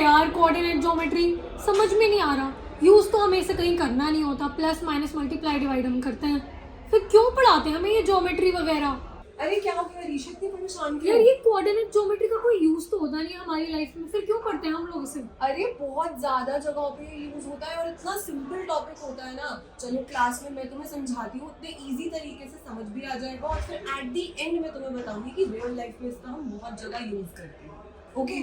यार coordinate geometry, समझ में नहीं आ रहा। यूज तो हमें इसे कहीं करना नहीं होता, प्लस माइनस मल्टीप्लाई डिवाइड हम करते हैं, फिर क्यों पढ़ाते हैं हमें ये ज्योमेट्री वगैरह? अरे क्या हो गया ऋषि, इतनी परेशान क्यों? यार ये कोऑर्डिनेट ज्योमेट्री का कोई यूज तो होता नहीं है हमारी लाइफ में, फिर क्यों पढ़ते हैं हम लोग इसे? अरे बहुत ज्यादा जगहों पे यूज होता है और इतना सिंपल टॉपिक होता है ना। चलो क्लास में मैं तुम्हें समझाती हूँ, इतने इजी तरीके से समझ भी आ जाएगा और फिर एट दी एंड में तुम्हें बताऊंगी कि रियल लाइफ में इसका हम बहुत जगह यूज करते हैं। ओके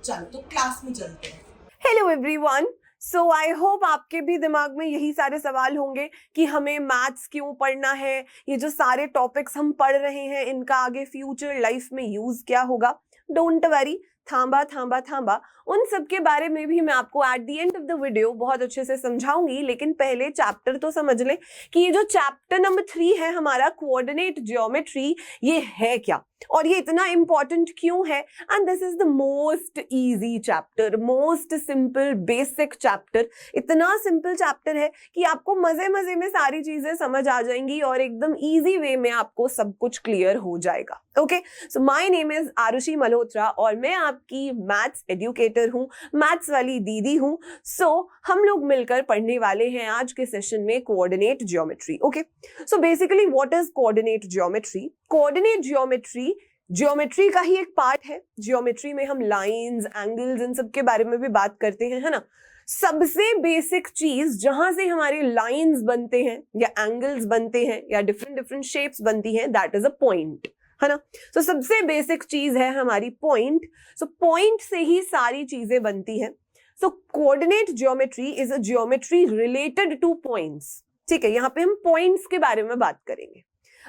चलो तो क्लास में चलते हैं। Hello everyone, so I hope आपके भी दिमाग में यही सारे सवाल होंगे कि हमें मैथ्स क्यों पढ़ना है, ये जो सारे टॉपिक्स हम पढ़ रहे हैं इनका आगे फ्यूचर लाइफ में यूज क्या होगा। डोंट वरी, थांबा, उन सब के बारे में भी मैं आपको at the end of the video बहुत अच्छे से समझाऊंगी। लेकिन पहले चैप्टर तो समझ लें कि ये जो चैप्टर नंबर 3 है हमारा कोऑर्डिनेट ज्योमेट्री, ये है क्या और ये इतना इंपॉर्टेंट क्यों है। And this is the most easy chapter, most simple basic chapter. इतना सिंपल चैप्टर है कि आपको मजे मजे में सारी चीजें समझ आ जाएंगी और एकदम इजी वे में आपको सब कुछ क्लियर हो जाएगा। Okay, so my name is Arushi Malhotra और मैं आपकी मैथ्स एजुकेटर हूँ, मैथ्स वाली दीदी हूँ। सो हम लोग मिलकर पढ़ने वाले हैं आज के सेशन में coordinate geometry. Okay, so basically what is coordinate geometry? Coordinate geometry का ही एक पार्ट है। ज्योमेट्री में हम लाइंस, एंगल्स, इन सब के बारे में भी बात करते हैं, है ना। सबसे बेसिक चीज जहां से हमारे लाइंस बनते हैं या एंगल्स बनते हैं या डिफरेंट डिफरेंट शेप्स बनती हैं, दैट इज अ पॉइंट, है ना। तो सबसे बेसिक चीज है हमारी पॉइंट। सो पॉइंट से ही सारी चीजें बनती हैं। So coordinate geometry is a geometry related to points. ठीक है, यहाँ पे हम पॉइंट्स के बारे में बात करेंगे।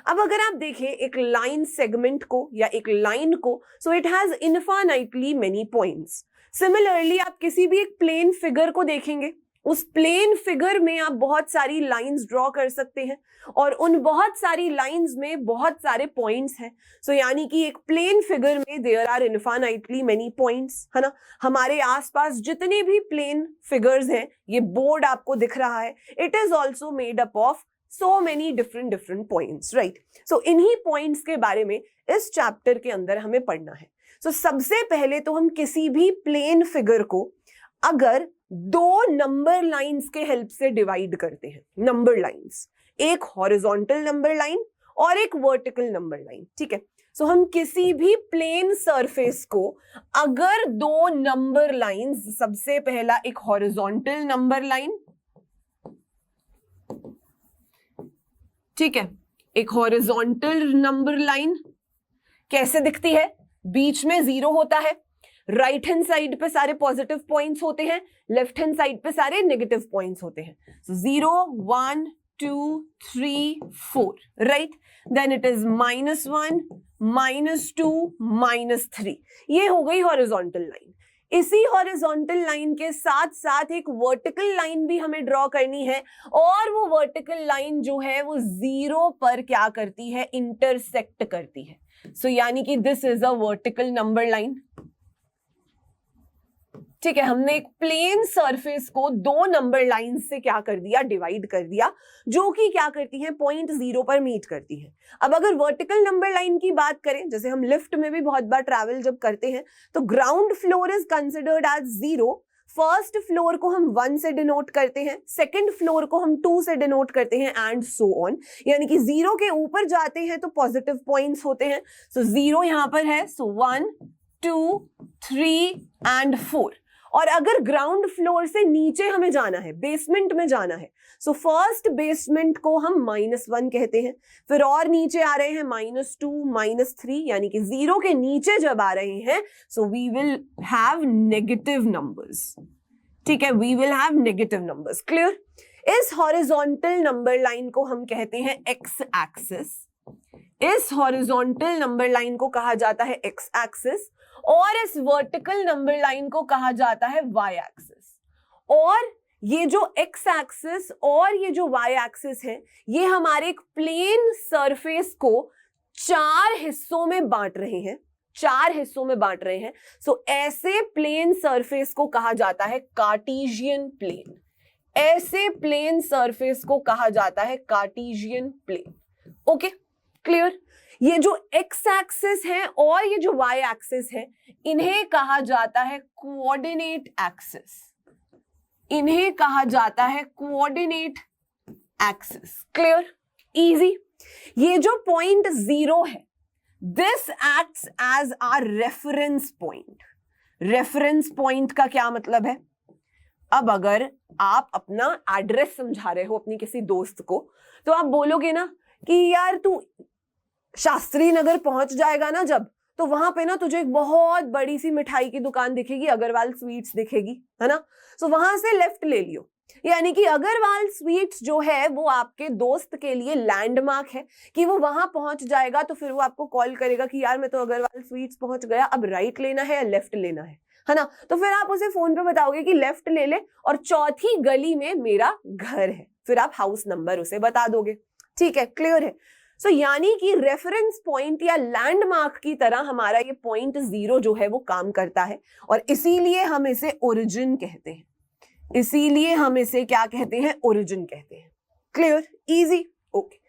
अब अगर आप देखें एक लाइन सेगमेंट को या एक लाइन को, so it has infinitely many points. Similarly आप किसी भी एक प्लेन फिगर को देखेंगे, उस प्लेन फिगर में आप बहुत सारी लाइंस ड्रॉ कर सकते हैं और उन बहुत सारी लाइंस में बहुत सारे पॉइंट्स हैं। सो यानी कि एक प्लेन फिगर में there are infinitely many points, है ना। हमारे आसपास जितने भी प्लेन फिगर्स हैं, ये बोर्ड आपको दिख रहा है, it is also made up of so many different points, right? So इन्हीं points के बारे में इस चैप्टर के अंदर हमें पढ़ना है। So सबसे पहले तो हम किसी भी प्लेन फिगर को अगर दो नंबर लाइंस के हेल्प से डिवाइड करते हैं, नंबर लाइंस, एक हॉरिजॉन्टल नंबर लाइन और एक वर्टिकल नंबर लाइन, ठीक है। सो हम किसी भी प्लेन सरफेस को अगर दो नंबर लाइंस, सबसे पहला एक हॉरिजॉन्टल नंबर लाइन, ठीक है, एक हॉरिजॉन्टल नंबर लाइन कैसे दिखती है? बीच में 0 होता है, राइट हैंड साइड पे सारे पॉजिटिव पॉइंट्स होते हैं, लेफ्ट हैंड साइड पे सारे नेगेटिव पॉइंट्स होते हैं। So 0 1 2 3 4, right. Then it is -1 -2 -3। ये हो गई हॉरिजॉन्टल लाइन। इसी हॉरिजॉन्टल लाइन के साथ साथ एक वर्टिकल लाइन भी हमें ड्रॉ करनी है और वो वर्टिकल लाइन जो है वो 0 पर क्या करती है? इंटरसेक्ट करती है। सो यानी कि this is a vertical number line. ठीक है, हमने एक प्लेन सरफेस को दो नंबर लाइन से क्या कर दिया? डिवाइड कर दिया, जो कि क्या करती है? पॉइंट 0 पर मीट करती है। अब अगर वर्टिकल नंबर लाइन की बात करें, जैसे हम लिफ्ट में भी बहुत बार ट्रैवल जब करते हैं, तो ground floor is considered as 0, first floor को हम 1 से डिनोट करते हैं, सेकंड फ्लोर को हम 2 से डिनोट करते हैं एंड सो ऑन। यानी कि 0 के ऊपर जाते हैं तो पॉजिटिव पॉइंट्स होते हैं। सो 0 यहां पर है, सो 1 2 3 एंड 4। और अगर ग्राउंड फ्लोर से नीचे हमें जाना है, बेसमेंट में जाना है, सो फर्स्ट बेसमेंट को हम -1 कहते हैं, फिर और नीचे आ रहे हैं -2 -3, यानी कि 0 के नीचे जब आ रहे हैं, so we will have negative numbers. ठीक है, we will have negative numbers. Clear? इस हॉरिजॉन्टल नंबर लाइन को हम कहते हैं एक्स एक्सिस। इस हॉरिजॉन्टल नंबर लाइन को कहा जाता है एक्स एक्सिस और इस वर्टिकल नंबर लाइन को कहा जाता है वाई एक्सिस। और ये जो एक्स एक्सिस और ये जो वाई एक्सिस है, ये हमारे एक प्लेन सरफेस को 4 हिस्सों में बांट रहे हैं, 4 हिस्सों में बांट रहे हैं। सो ऐसे प्लेन सरफेस को कहा जाता है कार्टेशियन प्लेन। ऐसे प्लेन सरफेस को कहा जाता है कार्टेशियन प्लेन। Okay, clear? ये जो x एक्सिस है और ये जो y एक्सिस है, इन्हें कहा जाता है कोऑर्डिनेट एक्सिस। इन्हें कहा जाता है कोऑर्डिनेट एक्सिस। Clear, easy. ये जो पॉइंट 0 है, this acts as our reference point. Reference point का क्या मतलब है? अब अगर आप अपना एड्रेस समझा रहे हो अपनी किसी दोस्त को, तो आप बोलोगे ना कि यार तू शास्त्री नगर पहुंच जाएगा ना जब, तो वहां पे ना तुझे एक बहुत बड़ी सी मिठाई की दुकान दिखेगी, अग्रवाल स्वीट्स दिखेगी, है ना? तो वहां से लेफ्ट ले लियो। यानी कि अग्रवाल स्वीट्स जो है वो आपके दोस्त के लिए लैंडमार्क है कि वो वहां पहुंच जाएगा तो फिर वो आपको कॉल करेगा कि यार मैं तो अग्रवाल स्वीट्स पहुंच गया, अब राइट लेना है या लेफ्ट लेना है ना? तो फिर आप उसे फोन पे बताओगे कि लेफ्ट ले ले और चौथी गली में मेरा घर है, फिर आप हाउस नंबर उसे बता दोगे। ठीक है, क्लियर है? सो यानी कि रेफरेंस पॉइंट या लैंडमार्क की तरह हमारा ये पॉइंट 0 जो है वो काम करता है, और इसीलिए हम इसे ओरिजिन कहते हैं। इसीलिए हम इसे क्या कहते हैं? ओरिजिन कहते हैं। Clear, easy, okay.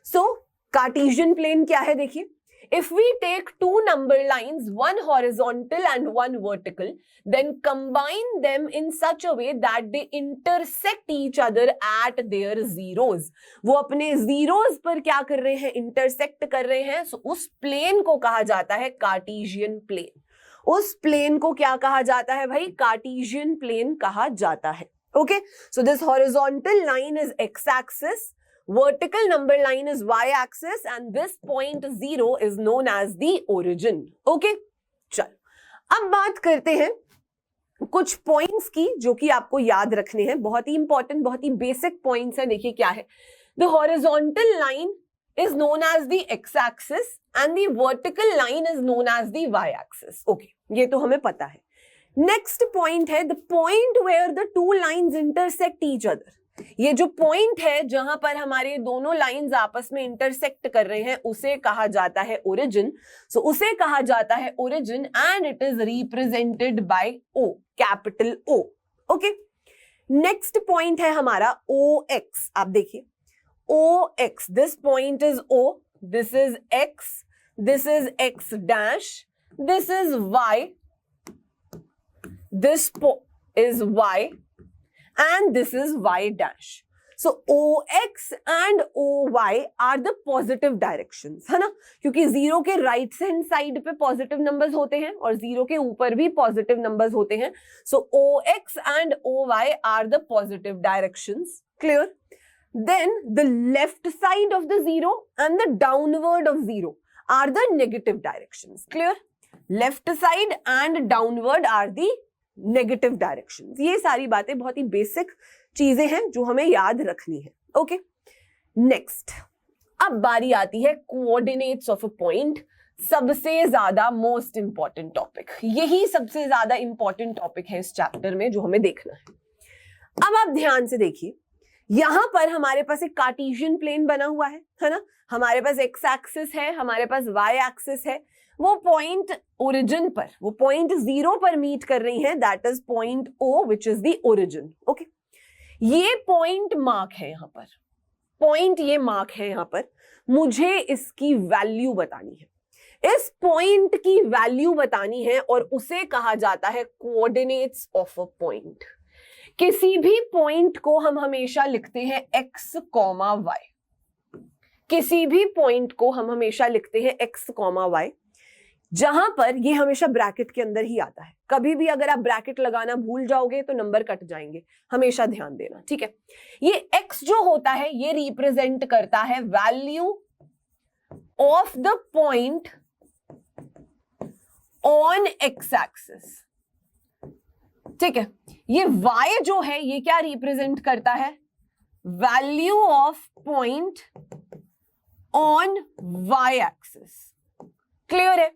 So Cartesian plane क्या है? देखिए, if we take two number lines, one horizontal and one vertical, then combine them in such a way that they intersect each other at their zeros. वो अपने zeros पर क्या कर रहे हैं? intersect कर रहे हैं। So उस plane को कहा जाता है कार्टेशियन प्लेन। उस प्लेन को क्या कहा जाता है भाई? कार्टेशियन प्लेन कहा जाता है। Okay, so this horizontal line is x axis, vertical number line is y axis, and this point 0 is known as the origin. Okay, चलो अब बात करते हैं कुछ पॉइंट्स की जो कि आपको याद रखने हैं। बहुत ही इंपॉर्टेंट, बहुत ही बेसिक पॉइंट्स है। देखिए क्या है, the horizontal line is known as the x-axis and the vertical line is known as the y-axis. Okay, ये तो हमें पता है। Next point है the point where the two lines intersect each other. ये जो point है जहां पर हमारे दोनों lines आपस में intersect कर रहे हैं उसे कहा जाता है origin. So उसे कहा जाता है origin and it is represented by O, capital O. Okay. Next point है हमारा OX. आप देखिए OX, this point is O, this is X, this is X dash, this is Y, this is Y, and this is Y dash. So OX and OY are the positive directions, है ना? क्योंकि 0 के right hand side पे positive numbers होते हैं और 0 के ऊपर भी positive numbers होते हैं. So OX and OY are the positive directions. Clear? Then the left side of the 0 and the downward of 0 are the negative directions. Clear? Left side and downward are the negative directions. ये सारी बातें बहुत ही basic चीजें हैं जो हमें याद रखनी है। ओके, नेक्स्ट अब बारी आती है कोऑर्डिनेट्स ऑफ अ पॉइंट। सबसे ज्यादा मोस्ट इंपॉर्टेंट टॉपिक, यही सबसे ज्यादा इंपॉर्टेंट टॉपिक है इस चैप्टर में जो हमें देखना है। अब आप ध्यान से देखिए, यहां पर हमारे पास एक कार्टेशियन प्लेन बना हुआ है ना? हमारे पास एक्स एक्सिस है, हमारे पास वाई एक्सिस है। वो पॉइंट ओरिजिन पर, वो पॉइंट 0 पर मीट कर रही है, that is point O, which is the origin. Okay, ये पॉइंट मार्क है यहां पर, पॉइंट ये मार्क है यहां पर। मुझे इसकी वैल्यू बतानी है, इस पॉइंट की वैल्यू बतानी है और उसे कहा जाता है कोऑर्डिनेट्स ऑफ अ पॉइंट। किसी भी पॉइंट को हम हमेशा लिखते हैं x, y। किसी भी पॉइंट को हम हमेशा लिखते हैं x, y, जहां पर ये हमेशा ब्रैकेट के अंदर ही आता है। कभी भी अगर आप ब्रैकेट लगाना भूल जाओगे तो नंबर कट जाएंगे, हमेशा ध्यान देना, ठीक है? ये x जो होता है ये रिप्रेजेंट करता है value of the point on x axis, ठीक है? ये y जो है ये क्या रिप्रेजेंट करता है? Value of point on y axis. Clear है?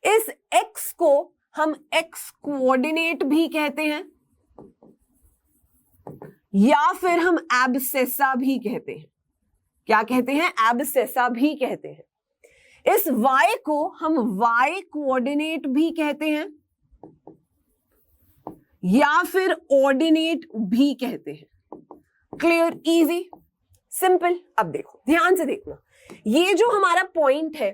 इस x को हम x कोऑर्डिनेट भी कहते हैं या फिर हम एब्सेसा भी कहते हैं। क्या कहते हैं? एब्सेसा भी कहते हैं। इस y को हम y कोऑर्डिनेट भी कहते हैं या फिर ऑर्डिनेट भी कहते हैं। Clear, easy, simple. अब देखो, ध्यान से देखना, ये जो हमारा पॉइंट है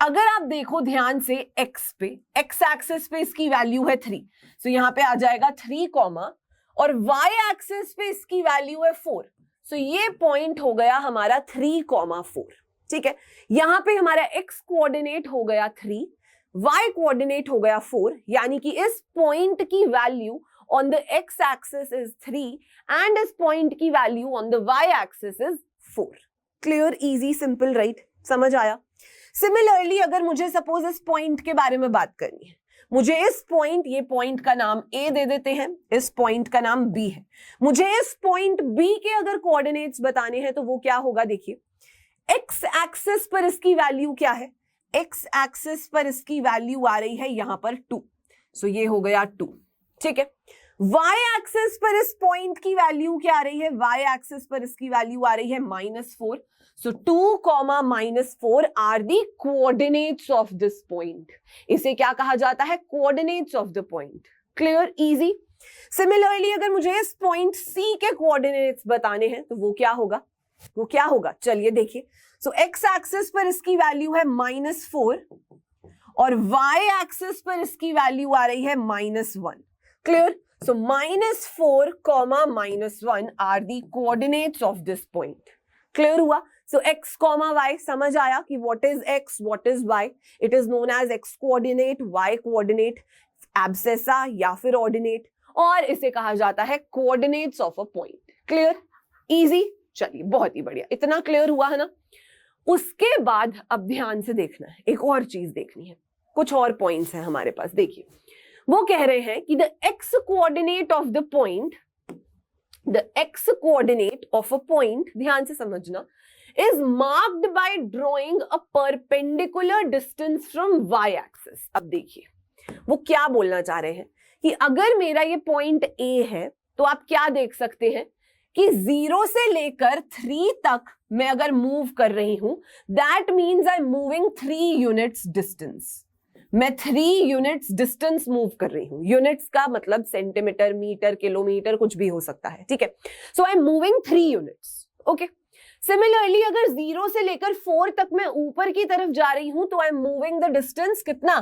अगर आप देखो ध्यान से x पे, x एक्सिस पे इसकी वैल्यू है 3, सो यहां पे आ जाएगा 3 कॉमा, और y एक्सिस पे इसकी वैल्यू है 4, सो ये पॉइंट हो गया हमारा 3,4। ठीक है, यहां पे हमारा x कोऑर्डिनेट हो गया 3, y कोऑर्डिनेट हो गया 4, यानी कि इस पॉइंट की value on the x axis is 3 and इस पॉइंट की value on the y axis is 4। Clear, easy, simple, right? समझ आया? सिमिलरली अगर मुझे सपोज इस पॉइंट के बारे में बात करनी है, मुझे इस पॉइंट, ये पॉइंट का नाम A दे देते हैं, इस पॉइंट का नाम B है, मुझे इस पॉइंट B के अगर कोऑर्डिनेट्स बताने हैं तो वो क्या होगा? देखिए, x एक्सिस पर इसकी वैल्यू क्या है? x एक्सिस पर इसकी वैल्यू आ रही है यहां पर 2, सो ये हो गया 2। ठीक है, y एक्सिस पर इस पॉइंट की वैल्यू क्या आ रही है? y एक्सिस पर इसकी वैल्यू आ रही है -4, so 2, -4 are the coordinates of this point. इसे क्या कहा जाता है? coordinates of the point. Clear, easy. Similarly अगर मुझे इस point C के coordinates बताने हैं तो वो क्या होगा? वो क्या होगा? चलिए देखिए, so x एक्सिस पर इसकी वैल्यू है -4 और y एक्सिस पर इसकी वैल्यू आ रही है -1. Clear? So -4, -1 are the coordinates of this point. Clear हुआ? So x, y, समझ आया कि what is x, what is y? It is known as x coordinate, y coordinate, abscissa या फिर ordinate, और इसे कहा जाता है coordinates of a point. Clear? Easy? चलिए, बहुत ही बढ़िया, इतना क्लियर हुआ है ना? उसके बाद अब ध्यान से देखना है, एक और चीज देखनी है, कुछ और पॉइंट्स हैं हमारे पास। देखिए, वो कह रहे हैं कि the x coordinate of the point, the x coordinate of a point, ध्यान से समझना, is marked by drawing a perpendicular distance from y axis. अब देखिए वो क्या बोलना चाह रहे हैं कि अगर मेरा ये पॉइंट A है तो आप क्या देख सकते हैं कि 0 से लेकर 3 तक मैं अगर मूव कर रही हूं, that means I'm moving 3 units distance. मैं 3 यूनिट्स डिस्टेंस मूव कर रही हूं। यूनिट्स का मतलब सेंटीमीटर, मीटर, किलोमीटर, कुछ भी हो सकता है। ठीक है, so I am moving 3 units. Okay, similarly अगर 0 से लेकर 4 तक मैं ऊपर की तरफ जा रही हूं तो I am moving the distance कितना?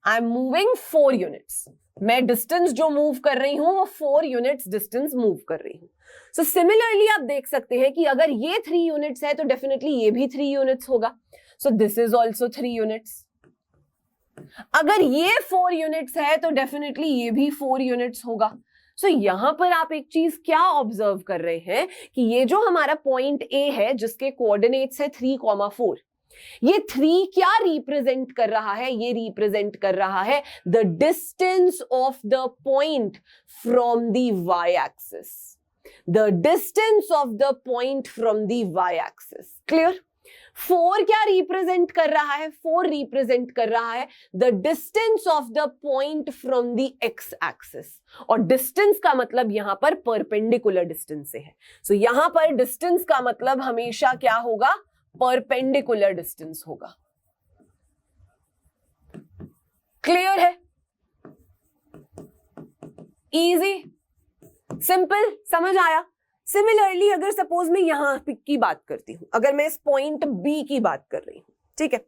I am moving 4 units. मैं डिस्टेंस जो मूव कर रही हूं वो 4 यूनिट्स डिस्टेंस मूव कर रही हूं। सो सिमिलरली आप देख सकते हैं कि अगर ये 3 यूनिट्स है तो डेफिनेटली ये भी 3 यूनिट्स होगा। सो दिस इज ऑल्सो 3 यूनिट्स। अगर ये 4 यूनिट्स है तो डेफिनेटली ये भी 4 यूनिट्स होगा। सो यहां पर आप एक चीज क्या ऑब्जर्व कर रहे हैं कि ये जो हमारा पॉइंट A है जिसके कोऑर्डिनेट्स है 3,4, ये 3 क्या रिप्रेजेंट कर रहा है? ये रिप्रेजेंट कर रहा है the distance of the point from the y axis, the distance of the point from the y axis. Clear? 4 क्या रिप्रेजेंट कर रहा है? 4 रिप्रेजेंट कर रहा है the distance of the point from the x axis, और डिस्टेंस का मतलब यहां पर परपेंडिकुलर डिस्टेंस से है। सो यहां पर डिस्टेंस का मतलब हमेशा क्या होगा? परपेंडिकुलर डिस्टेंस होगा। क्लियर है? इजी, सिंपल, समझ आया? सिमिलरली अगर सपोज मैं यहां की बात करती हूं, अगर मैं इस पॉइंट B की बात कर रही हूं, ठीक है,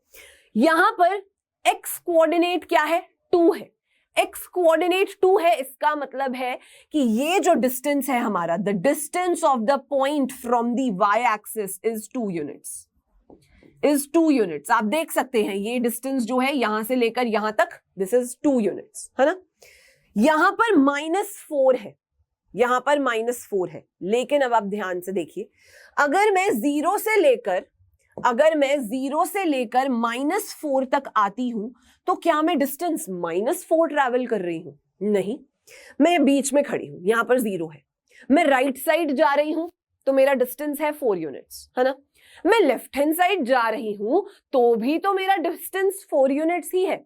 यहां पर x कोऑर्डिनेट क्या है? 2 है। x कोऑर्डिनेट 2 है, इसका मतलब है कि ये जो डिस्टेंस है हमारा, the distance of the point from the y axis is 2 units, is 2 units. आप देख सकते हैं ये डिस्टेंस जो है यहां से लेकर यहां तक, दिस इज 2 यूनिट्स, है ना? यहां पर -4 है, यहां पर -4 है, लेकिन अब आप ध्यान से देखिए, अगर मैं 0 से लेकर -4 तक आती हूं तो क्या मैं डिस्टेंस -4 ट्रैवल कर रही हूं? नहीं, मैं बीच में खड़ी हूं, यहां पर 0 है। मैं राइट साइड जा रही हूं तो मेरा डिस्टेंस है 4 यूनिट्स, है ना? मैं लेफ्ट हैंड साइड जा रही हूं तो भी तो मेरा डिस्टेंस 4 यूनिट्स ही है।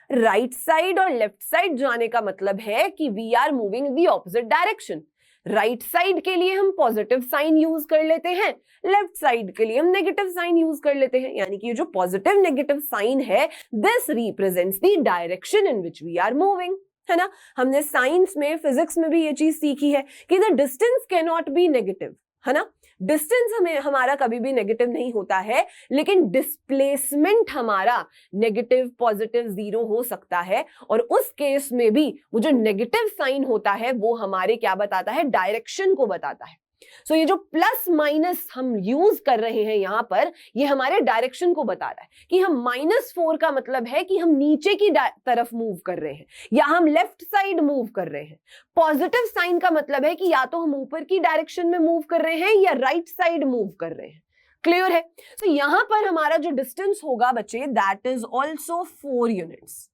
राइट साइड और लेफ्ट साइड जाने का मतलब है कि we are moving the opposite direction. Right side के लिए हम पॉजिटिव साइन यूज कर लेते हैं, लेफ्ट साइड के लिए हम नेगेटिव साइन यूज कर लेते हैं, यानी कि ये जो पॉजिटिव नेगेटिव साइन है, this represents the direction in which we are moving, है ना? हमने साइंस में, फिजिक्स में भी ये चीज सीखी है कि the distance can not B negative, है ना। डिस्टेंस हमें हमारा कभी भी नेगेटिव नहीं होता है, लेकिन डिस्प्लेसमेंट हमारा नेगेटिव, पॉजिटिव, जीरो हो सकता है, और उस केस में भी वो जो नेगेटिव साइन होता है वो हमारे क्या बताता है, डायरेक्शन को बताता है। सो ये जो प्लस माइनस हम यूज कर रहे हैं यहां पर, ये हमारे डायरेक्शन को बता रहा है कि हम -4 का मतलब है कि हम नीचे की तरफ मूव कर रहे हैं या हम लेफ्ट साइड मूव कर रहे हैं। पॉजिटिव साइन का मतलब है कि या तो हम ऊपर की डायरेक्शन में मूव कर रहे हैं या राइट साइड मूव कर रहे हैं। क्लियर है। तो यहां पर हमारा जो डिस्टेंस होगा बच्चे, दैट इज ऑल्सो 4 यूनिट्स।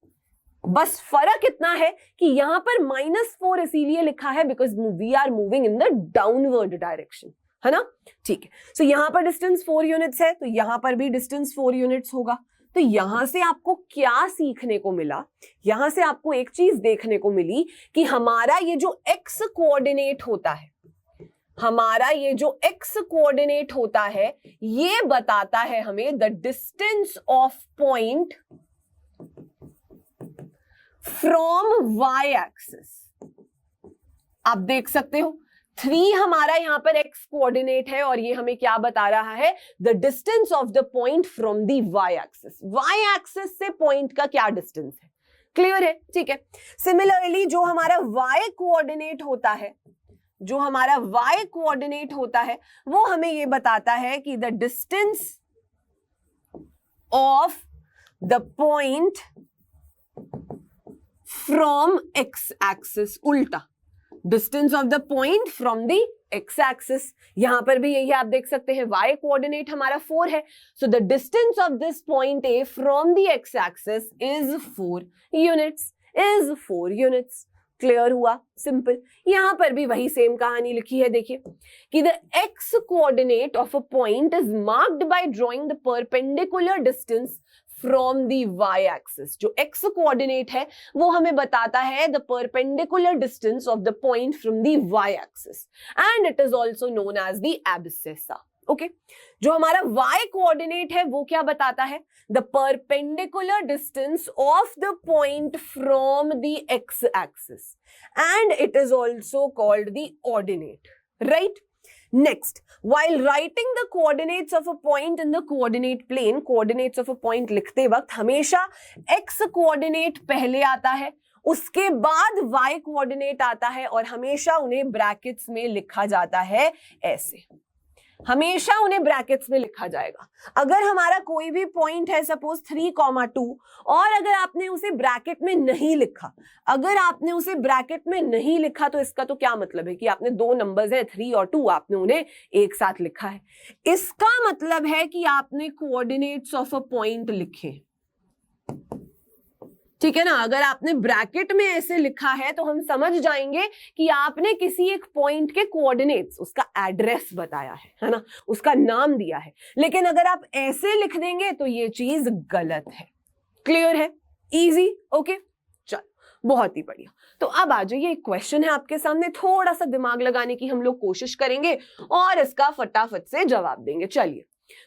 बस फर्क इतना है कि यहां पर -4 इसीलिए लिखा है because we are moving in the downward direction, है ना। ठीक है, सो यहां पर डिस्टेंस 4 यूनिट्स है, तो यहां पर भी डिस्टेंस 4 यूनिट्स होगा। तो यहां से आपको क्या सीखने को मिला, यहां से आपको एक चीज देखने को मिली कि हमारा ये जो x कोऑर्डिनेट होता है, हमारा ये जो x कोऑर्डिनेट होता है, ये बताता है हमें the distance of point from y axis. आप देख सकते हो 3 हमारा यहां पर x कोऑर्डिनेट है और ये हमें क्या बता रहा है, the distance of the point from the y axis. y axis से पॉइंट का क्या डिस्टेंस है, क्लियर है। ठीक है, सिमिलरली जो हमारा y कोऑर्डिनेट होता है, जो हमारा y कोऑर्डिनेट होता है वो हमें ये बताता है कि the distance of the point from x axis, उल्टा distance of the point from the x axis. यहां पर भी यही आप देख सकते हैं, y कोऑर्डिनेट हमारा 4 है, सो the distance of this point A from the x axis is 4 units, is 4 units. Clear हुआ, सिंपल। यहां पर भी वही सेम कहानी लिखी है, देखिए कि the x coordinate of a point is marked by drawing the perpendicular distance from the y axis. जो x कोऑर्डिनेट है वो हमें बताता है the perpendicular distance of the point from the y axis, and it is also known as the abscissa. Okay, जो हमारा y coordinate है वो क्या बताता है, the perpendicular distance of the point from the x axis, and it is also called the ordinate, right. Next, while writing the coordinates of a point in the coordinate plane, coordinates of a point लिखते वक्त हमेशा x coordinate पहले आता है, उसके बाद y coordinate आता है, और हमेशा उन्हें ब्रैकेट्स में लिखा जाता है ऐसे, हमेशा उन्हें ब्रैकेट्स में लिखा जाएगा। अगर हमारा कोई भी पॉइंट है सपोज 3,2 और अगर आपने उसे ब्रैकेट में नहीं लिखा, अगर आपने उसे ब्रैकेट में नहीं लिखा तो इसका तो क्या मतलब है कि आपने 2 नंबर्स हैं 3 और 2, आपने उन्हें एक साथ लिखा है। इसका मतलब है कि आपने कोऑर्डिनेट्स ऑफ अ पॉइंट लिखे, ठीक है ना। अगर आपने ब्रैकेट में ऐसे लिखा है तो हम समझ जाएंगे कि आपने किसी एक पॉइंट के कोऑर्डिनेट्स, उसका एड्रेस बताया है ना, उसका नाम दिया है। लेकिन अगर आप ऐसे लिख देंगे तो ये चीज गलत है। क्लियर है, इजी, ओके, चलो बहुत ही बढ़िया। तो अब आ जाइए, एक क्वेश्चन है आपके सामने, थोड़ा सा दिमाग लगाने की हम लोग कोशिश करेंगे और इसका फटाफट से जवाब देंगे। चलिए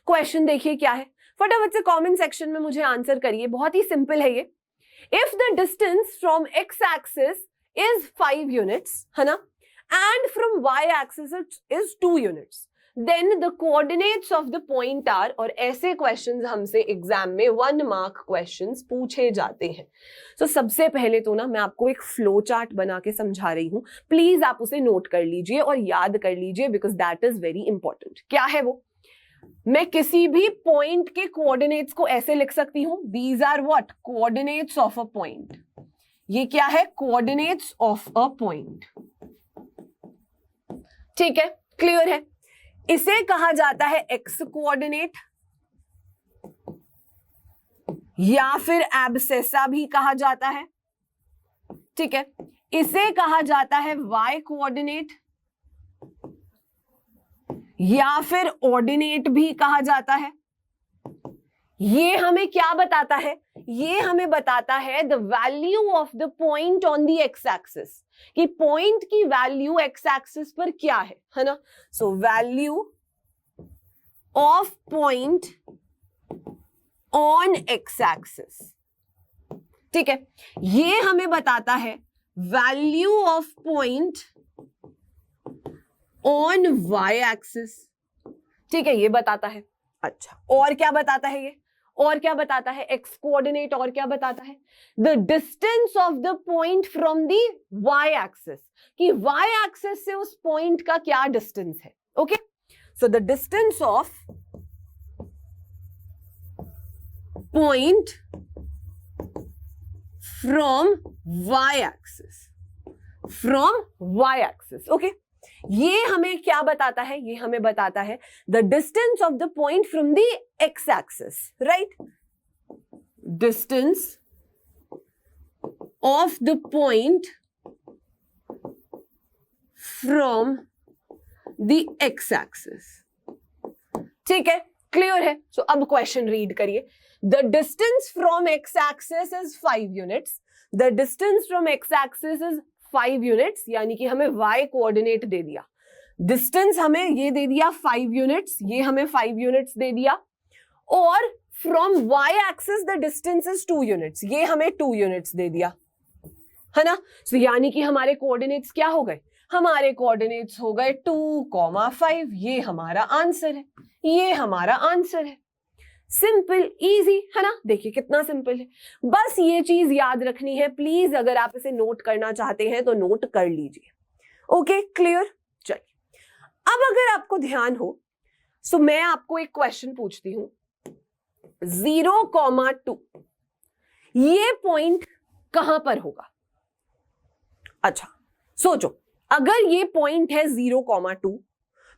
क्वेश्चन देखिए क्या है, फटाफट से कमेंट सेक्शन में मुझे आंसर करिए। बहुत ही सिंपल है ये। If the distance from x axis is 5 units, है ना, and from y axis is 2 units, then the coordinates of the point are, और ऐसे क्वेश्चंस हमसे एग्जाम में 1 मार्क क्वेश्चंस पूछे जाते हैं। तो सबसे पहले तो ना मैं आपको एक फ्लो चार्ट बना के समझा रही हूं, प्लीज आप उसे नोट कर लीजिए और याद कर लीजिए because that is very important. क्या है वो, मैं किसी भी पॉइंट के कोऑर्डिनेट्स को ऐसे लिख सकती हूं, these are what, coordinates of a point. ये क्या है, कोऑर्डिनेट्स ऑफ अ पॉइंट, ठीक है, क्लियर है। इसे कहा जाता है एक्स कोऑर्डिनेट या फिर एब्सेसा भी कहा जाता है, ठीक है। इसे कहा जाता है वाई कोऑर्डिनेट या फिर ऑर्डिनेट भी कहा जाता है। ये हमें क्या बताता है, ये हमें बताता है the value of the point on the x axis, कि पॉइंट की वैल्यू एक्स एक्सिस पर क्या है ना। So value of point on x axis, ठीक है। ये हमें बताता है value of point on y axis, ठीक है, ये बताता है। अच्छा, और क्या बताता है ये, और क्या बताता है एक्स कोऑर्डिनेट, और क्या बताता है the distance of the point from the y axis, कि वाई एक्सिस से उस पॉइंट का क्या डिस्टेंस है। Okay, so the distance of point from y axis, from y axis. Okay, ये हमें क्या बताता है, ये हमें बताता है the distance of the point from the x axis, right, distance of the point from the x axis. ठीक है, क्लियर है। सो अब क्वेश्चन रीड करिए। The distance from x axis is 5 units, the distance from x axis is 5 units, यानी कि हमें y coordinate दे दिया, distance हमें ये दे दिया 5 यूनिट्स, ये हमें 5 यूनिट्स दे दिया, और from y axis the distance is 2 units, ये हमें 2 यूनिट्स दे दिया, है ना। सो यानी कि हमारे कोऑर्डिनेट्स क्या हो गए, हमारे कोऑर्डिनेट्स हो गए 2,5, ये हमारा आंसर है, ये हमारा आंसर है। सिंपल, इजी, है ना। देखिए कितना सिंपल है, बस ये चीज याद रखनी है। प्लीज अगर आप इसे नोट करना चाहते हैं तो नोट कर लीजिए। Okay, clear. चलिए, अब अगर आपको ध्यान हो तो मैं आपको एक क्वेश्चन पूछती हूं, 0,2 ये पॉइंट कहां पर होगा। अच्छा, सोचो, अगर ये पॉइंट है 0,2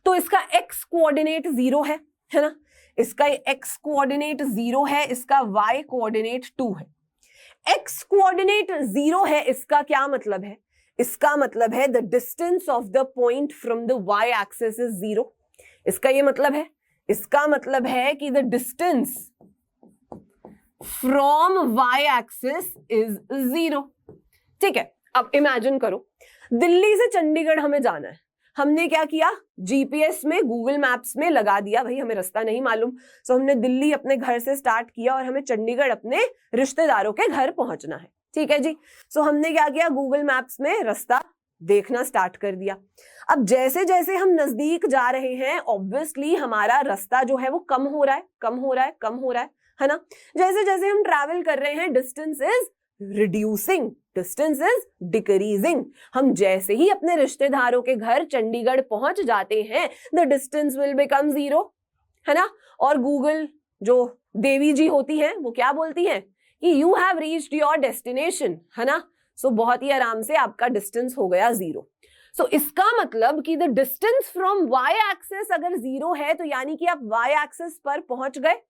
तो इसका x कोऑर्डिनेट 0 है ना, इसका x कोऑर्डिनेट 0 है, इसका y कोऑर्डिनेट 2 है। x कोऑर्डिनेट 0 है, इसका क्या मतलब है, इसका मतलब है the distance of the point from the y axis is 0। इसका ये मतलब है, इसका मतलब है कि the distance from y axis is 0। ठीक है, अब इमेजिन करो दिल्ली से चंडीगढ़ हमें जाना है, हमने क्या किया, जीपीएस में, गूगल मैप्स में लगा दिया, भाई हमें रास्ता नहीं मालूम, तो हमने दिल्ली अपने घर से स्टार्ट किया और हमें चंडीगढ़ अपने रिश्तेदारों के घर पहुंचना है। ठीक है जी, सो हमने क्या किया, गूगल मैप्स में रास्ता देखना स्टार्ट कर दिया। अब जैसे जैसे हम नजदीक जा रहे हैं, ऑब्वियसली हमारा रास्ता जो है वो कम हो रहा है, कम हो रहा है, कम हो रहा है ना। जैसे जैसे हम ट्रैवल कर रहे हैं, distance is reducing, distance is decreasing. हम जैसे ही अपने रिश्तेदारों के घर चंडीगढ़ पहुंच जाते हैं, द डिस्टेंस विल बिकम 0, है ना। और गूगल जो देवी जी होती हैं वो क्या बोलती हैं कि you have reached your destination, है ना। सो बहुत ही आराम से आपका डिस्टेंस हो गया 0। सो इसका मतलब कि the distance from y axis अगर 0 है तो यानी कि आप y एक्सिस पर पहुंच गए,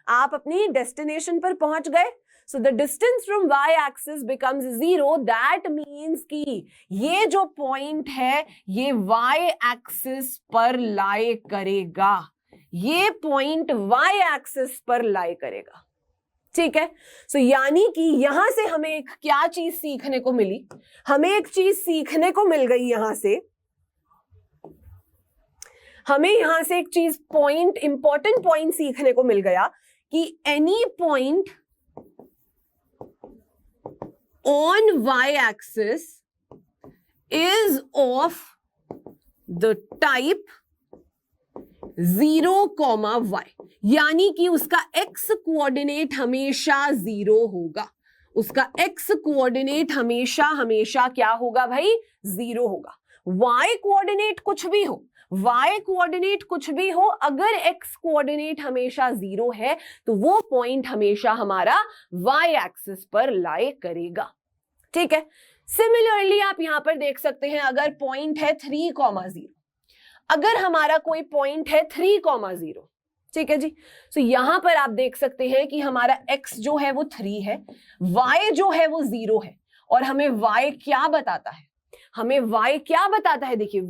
आप अपनी डेस्टिनेशन पर पहुंच गए। So the distance from y axis becomes 0. That means कि ये जो पॉइंट है ये y एक्सिस पर लाई करेगा, ये पॉइंट y एक्सिस पर लाई करेगा। ठीक है, सो यानी कि यहां से हमें एक क्या चीज सीखने को मिली, हमें एक चीज सीखने को मिल गई, यहां से हमें यहां से एक चीज, पॉइंट, इंपॉर्टेंट पॉइंट सीखने को मिल गया कि any point on y axis is of the type 0, y, यानी कि उसका x कोऑर्डिनेट हमेशा 0 होगा, उसका x कोऑर्डिनेट हमेशा हमेशा क्या होगा भाई, 0 होगा। y कोऑर्डिनेट कुछ भी हो, y कोऑर्डिनेट कुछ भी हो, अगर x कोऑर्डिनेट हमेशा 0 है तो वो पॉइंट हमेशा हमारा y एक्सिस पर लाई करेगा। ठीक है, सिमिलरली आप यहां पर देख सकते हैं, अगर पॉइंट है 3,0, अगर हमारा कोई पॉइंट है 3,0, ठीक है जी, तो यहां पर आप देख सकते हैं कि हमारा x जो है वो 3 है, y जो है वो 0 है, और हमें y क्या बताता है, हमें y क्या बताता है, देखिए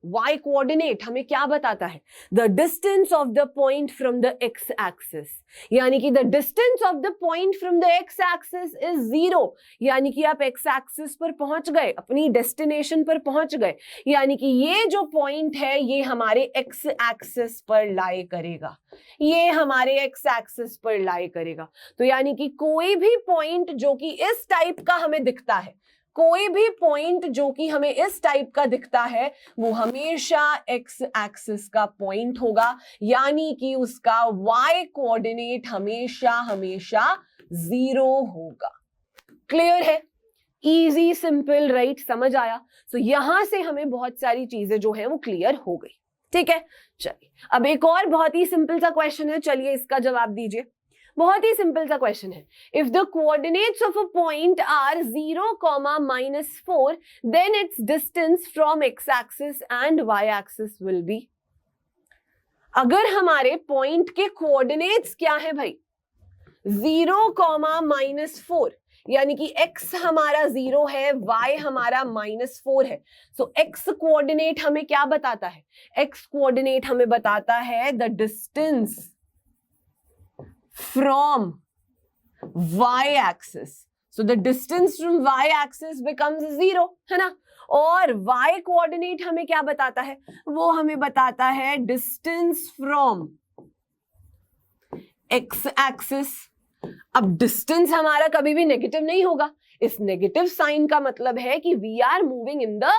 y कोऑर्डिनेट हमें क्या बताता है, the distance of the point from the x axis, यानी कि the distance of the point from the x axis is 0, यानी कि आप x एक्सिस पर पहुंच गए, अपनी डेस्टिनेशन पर पहुंच गए, यानी कि ये जो पॉइंट है ये हमारे x एक्सिस पर लाई करेगा, ये हमारे x एक्सिस पर लाई करेगा। तो यानी कि कोई भी पॉइंट जो कि इस टाइप का हमें दिखता है, कोई भी पॉइंट जो कि हमें इस टाइप का दिखता है वो हमेशा एक्स एक्सिस का पॉइंट होगा, यानी कि उसका वाई कोऑर्डिनेट हमेशा हमेशा 0 होगा। क्लियर है? इजी, सिंपल, राइट, समझ आया? तो यहां से हमें बहुत सारी चीजें जो है वो क्लियर हो गई। ठीक है, चलिए अब एक और बहुत ही सिंपल सा क्वेश्चन है, चलिए इसका जवाब दीजिए। बहुत ही सिंपल सा क्वेश्चन है, if the coordinates of a point are 0, -4 then its distance from x axis and y axis will be. अगर हमारे पॉइंट के कोऑर्डिनेट्स क्या है भाई, 0, -4, यानी कि x हमारा 0 है, y हमारा -4 है। सो x कोऑर्डिनेट हमें क्या बताता है? x कोऑर्डिनेट हमें बताता है the distance from y axis. So the distance from y axis becomes 0, है ना? और y कोऑर्डिनेट हमें क्या बताता है? वो हमें बताता है डिस्टेंस फ्रॉम x एक्सिस। अब डिस्टेंस हमारा कभी भी नेगेटिव नहीं होगा, इस नेगेटिव साइन का मतलब है कि we are moving in the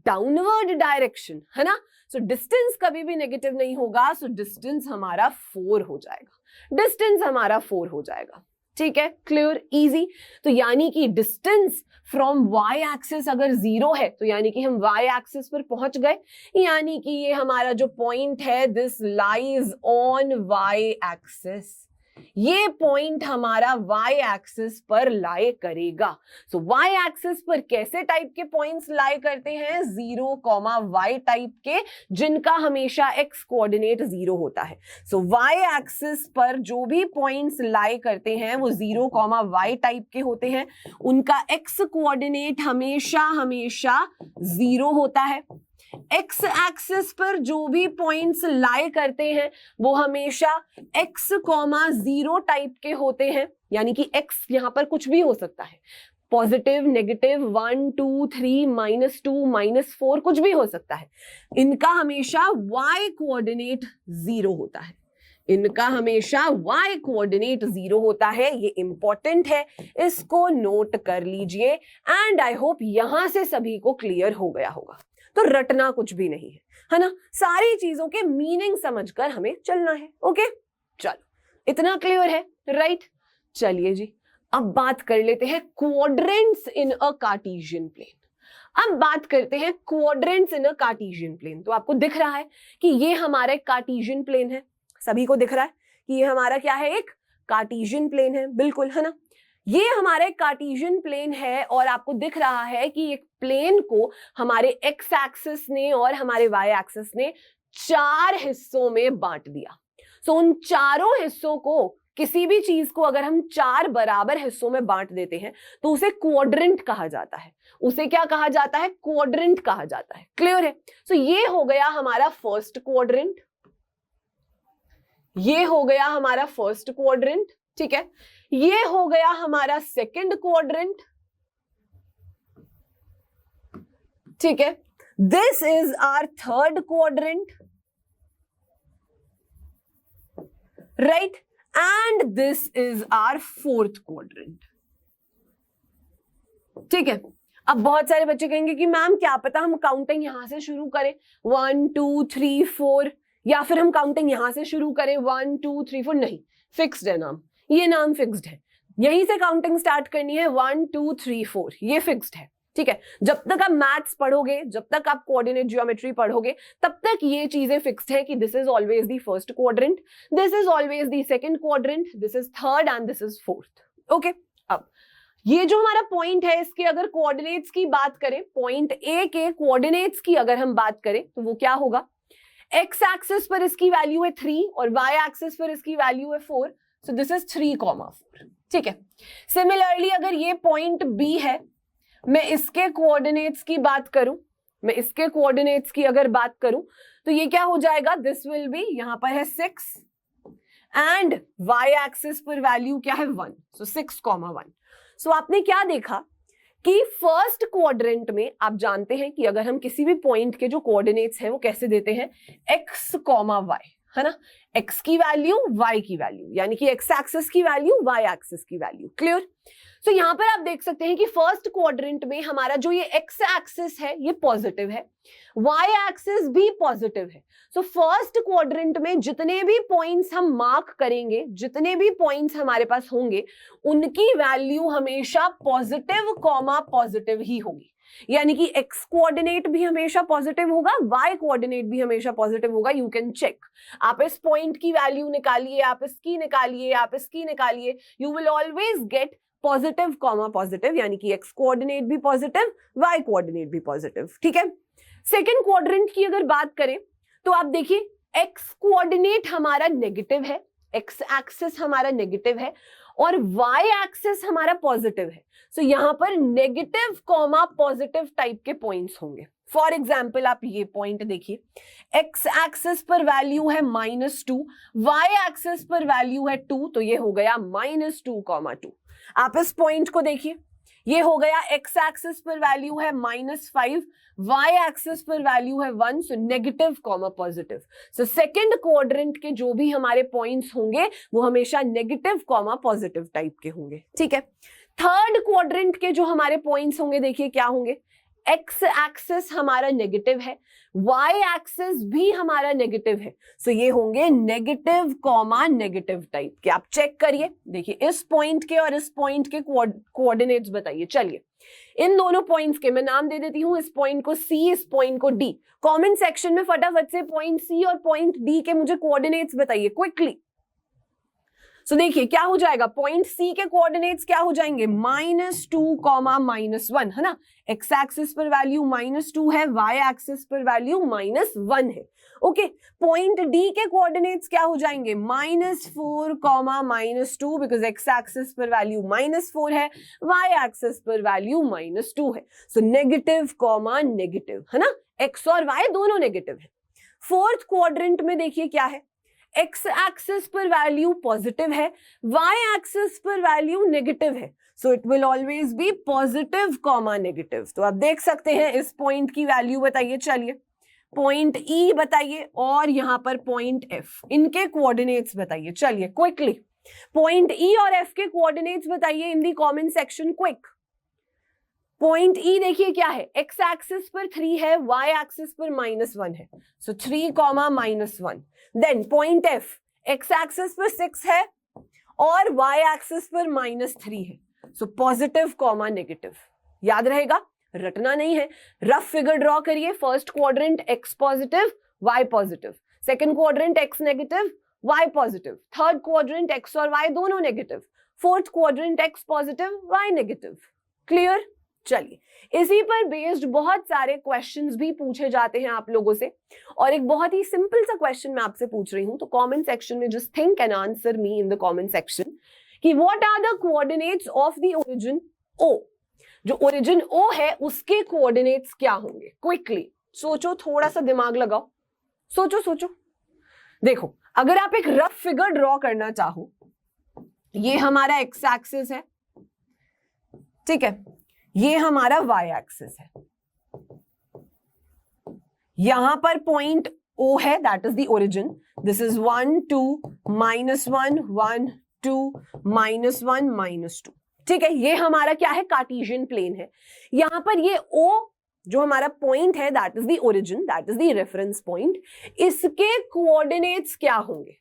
downward direction, है ना? सो डिस्टेंस कभी भी नेगेटिव नहीं होगा, सो डिस्टेंस हमारा 4 हो जाएगा, डिस्टेंस हमारा 4 हो जाएगा। ठीक है, क्लियर, इजी। तो यानी कि डिस्टेंस फ्रॉम y एक्सिस अगर 0 है तो यानी कि हम y एक्सिस पर पहुंच गए, यानी कि ये हमारा जो पॉइंट है this lies on y axis, ये पॉइंट हमारा y एक्सिस पर लाई करेगा। सो y एक्सिस पर कैसे टाइप के पॉइंट्स लाई करते हैं? 0, y टाइप के, जिनका हमेशा x कोऑर्डिनेट 0 होता है। सो y एक्सिस पर जो भी पॉइंट्स लाई करते हैं वो 0, y टाइप के होते हैं, उनका x कोऑर्डिनेट हमेशा हमेशा 0 होता है। एक्स एक्सिस पर जो भी पॉइंट्स लाई करते हैं वो हमेशा x, 0 टाइप के होते हैं, यानी कि x यहां पर कुछ भी हो सकता है, पॉजिटिव, नेगेटिव, 1, 2, 3, -2, -4, कुछ भी हो सकता है। इनका हमेशा y कोऑर्डिनेट 0 होता है, इनका हमेशा y कोऑर्डिनेट 0 होता है। ये इंपॉर्टेंट है, इसको नोट कर लीजिए। एंड आई होप यहां से सभी को क्लियर हो गया होगा। तो रटना कुछ भी नहीं है ना? सारी चीजों के मीनिंग समझकर हमें चलना है। ओके, चलो इतना क्लियर है, राइट? चलिए जी, अब बात कर लेते हैं क्वाड्रेंट्स इन अ कार्टेशियन प्लेन। अब बात करते हैं क्वाड्रेंट्स इन अ कार्टेशियन प्लेन। तो आपको दिख रहा है कि ये हमारा एक कार्टेशियन प्लेन है, सभी को दिख रहा है कि ये हमारा क्या है? एक कार्टेशियन प्लेन है, बिल्कुल, है ना? ये हमारा एक कार्टेशियन प्लेन है और आपको दिख रहा है कि एक प्लेन को हमारे एक्स एक्सिस ने और हमारे वाई एक्सिस ने 4 हिस्सों में बांट दिया। सो उन चारों हिस्सों को, किसी भी चीज को अगर हम 4 बराबर हिस्सों में बांट देते हैं तो उसे क्वाड्रेंट कहा जाता है। उसे क्या कहा जाता है? क्वाड्रेंट कहा जाता है। क्लियर है? सो ये हो गया हमारा फर्स्ट क्वाड्रेंट, ये हो गया हमारा फर्स्ट क्वाड्रेंट, ठीक है? ये हो गया हमारा सेकंड क्वाड्रेंट, ठीक है? This is our third quadrant, right? And this is our fourth quadrant, ठीक है? अब बहुत सारे बच्चे कहेंगे कि मैम क्या पता हम काउंटिंग यहां से शुरू करें 1 2 3 4, या फिर हम काउंटिंग यहां से शुरू करें 1 2 3 4। नहीं, फिक्स्ड है नाम, ये नाम फिक्स्ड है, यहीं से काउंटिंग स्टार्ट करनी है 1 2 3 4, ये फिक्स्ड है, ठीक है? जब तक आप मैथ्स पढ़ोगे, जब तक आप कोऑर्डिनेट ज्योमेट्री पढ़ोगे, तब तक ये चीजें फिक्स्ड है कि this is always the first quadrant, this is always the second quadrant, this is third and this is fourth. Okay, अब ये जो हमारा पॉइंट है, इसके अगर कोऑर्डिनेट्स की बात करें, पॉइंट ए के कोऑर्डिनेट्स की अगर हम बात करें तो वो क्या होगा? एक्स एक्सिस पर इसकी वैल्यू है 3 और वाई एक्सिस पर इसकी वैल्यू है 4, सो दिस इज 3, 4, ठीक है? सिमिलरली अगर ये पॉइंट बी है, मैं इसके कोऑर्डिनेट्स की बात करूं, मैं इसके कोऑर्डिनेट्स की अगर बात करूं तो ये क्या हो जाएगा? दिस विल बी, यहां पर है 6 एंड वाई एक्सिस पर वैल्यू क्या है? 1, सो 6, 1। सो आपने क्या देखा कि फर्स्ट क्वाड्रेंट में आप जानते हैं कि अगर हम किसी भी पॉइंट के जो कोऑर्डिनेट्स हैं वो कैसे देते हैं? x, y, है ना, x की वैल्यू y की वैल्यू, यानी कि x एक्सिस की वैल्यू y एक्सिस की वैल्यू। क्लियर? सो यहाँ पर आप देख सकते हैं कि फर्स्ट क्वाड्रेंट में हमारा जो ये x एक्सिस है ये पॉजिटिव है, y एक्सिस भी पॉजिटिव है। सो फर्स्ट क्वाड्रेंट में जितने भी पॉइंट्स हम मार्क करेंगे, जितने भी पॉइंट्स हमारे पास होंगे, उनकी वैल्यू हमेशा पॉजिटिव कॉमा पॉजिटिव ही होगी। यानी कि x कोऑर्डिनेट भी हमेशा पॉजिटिव होगा, y कोऑर्डिनेट भी हमेशा पॉजिटिव होगा। यू कैन चेक, आप इस पॉइंट की वैल्यू निकालिए, आप इसकी निकालिए, आप इसकी निकालिए, you will always get positive comma positive, यानी कि x कोऑर्डिनेट भी पॉजिटिव, y कोऑर्डिनेट भी पॉजिटिव। ठीक है, सेकेंड क्वाड्रेंट की अगर बात करें तो आप देखिए x कोऑर्डिनेट हमारा नेगेटिव है, x एक्सिस हमारा नेगेटिव है और y एक्सिस हमारा पॉजिटिव है। सो यहां पर नेगेटिव कॉमा पॉजिटिव टाइप के पॉइंट्स होंगे। फॉर एग्जाम्पल आप ये पॉइंट देखिए, x एक्सिस पर वैल्यू है -2, y एक्सिस पर वैल्यू है 2, तो ये हो गया -2, 2। आप इस पॉइंट को देखिए, ये हो गया x एक्सिस पर वैल्यू है -5, y एक्सिस पर वैल्यू है 1, so negative comma positive. So second quadrant के जो भी हमारे पॉइंट्स होंगे वो हमेशा नेगेटिव कॉमा पॉजिटिव टाइप के होंगे। ठीक है, थर्ड क्वाड्रेंट के जो हमारे पॉइंट्स होंगे देखिए क्या होंगे, x एक्सिस हमारा नेगेटिव है, y एक्सिस भी हमारा नेगेटिव है, सो ये होंगे नेगेटिव कॉमा नेगेटिव टाइप के। आप चेक करिए, देखिए इस पॉइंट के और इस पॉइंट के कोऑर्डिनेट्स बताइए। चलिए इन दोनों पॉइंट्स के मैं नाम दे देती हूं, इस पॉइंट को C, इस पॉइंट को D। कमेंट सेक्शन में फटाफट से पॉइंट C और पॉइंट D के मुझे कोऑर्डिनेट्स बताइए क्विकली। सो देखिए क्या हो जाएगा, पॉइंट C के कोऑर्डिनेट्स क्या हो जाएंगे, -2, -1, है ना। x एक्सिस पर वैल्यू -2 है, y एक्सिस पर वैल्यू -1 है। ओके, पॉइंट D के कोऑर्डिनेट्स क्या हो जाएंगे, -4, -2, बिकॉज x एक्सिस पर वैल्यू -4 है, y एक्सिस पर वैल्यू -2 है। सो नेगेटिव कॉमा नेगेटिव, है ना, x और y दोनों नेगेटिव है। फोर्थ क्वाड्रेंट में देखिए क्या है, x एक्सिस पर वैल्यू पॉजिटिव है, y एक्सिस पर वैल्यू नेगेटिव है, so it will always be positive comma negative. तो आप देख सकते हैं इस पॉइंट की वैल्यू बताइए, चलिए पॉइंट E बताइए और यहां पर पॉइंट F, इनके कोऑर्डिनेट्स बताइए। चलिए क्विकली पॉइंट E और F के कोऑर्डिनेट्स बताइए in the comment section, quick. Point E देखिए क्या है, x एक्सिस पर 3 है, y एक्सिस पर -1 है, so 3, -1। Then point F, x axis पर 6 है और y एक्सिस पर -3 है, सो पॉजिटिव कॉमा नेगेटिव। याद रहेगा, रटना नहीं है, रफ फिगर ड्रॉ करिए। First quadrant x positive, y positive, second quadrant x negative, y positive, third quadrant x और y दोनों negative, fourth quadrant x positive, y negative. Clear? चलिए इसी पर बेस्ड बहुत सारे क्वेश्चंस भी पूछे जाते हैं आप लोगों से, और एक बहुत ही सिंपल सा क्वेश्चन मैं आपसे पूछ रही हूं, तो कमेंट सेक्शन में just think and answer me in the comment section कि what are the coordinates of the origin O। जो ओरिजिन O है उसके कोऑर्डिनेट्स क्या होंगे, क्विकली सोचो, थोड़ा सा दिमाग लगाओ, सोचो। देखो अगर आप एक रफ फिगर ड्रॉ करना चाहो, ये हमारा x एक्सिस है, ठीक है, ये हमारा y एक्सिस है, यहां पर पॉइंट O है, that is the origin. This is 1 2 -1 1 2 -1 -2, ठीक है। ये हमारा क्या है, कार्टेशियन प्लेन है। यहां पर ये O जो हमारा पॉइंट है, that is the origin, that is the reference point. इसके कोऑर्डिनेट्स क्या होंगे?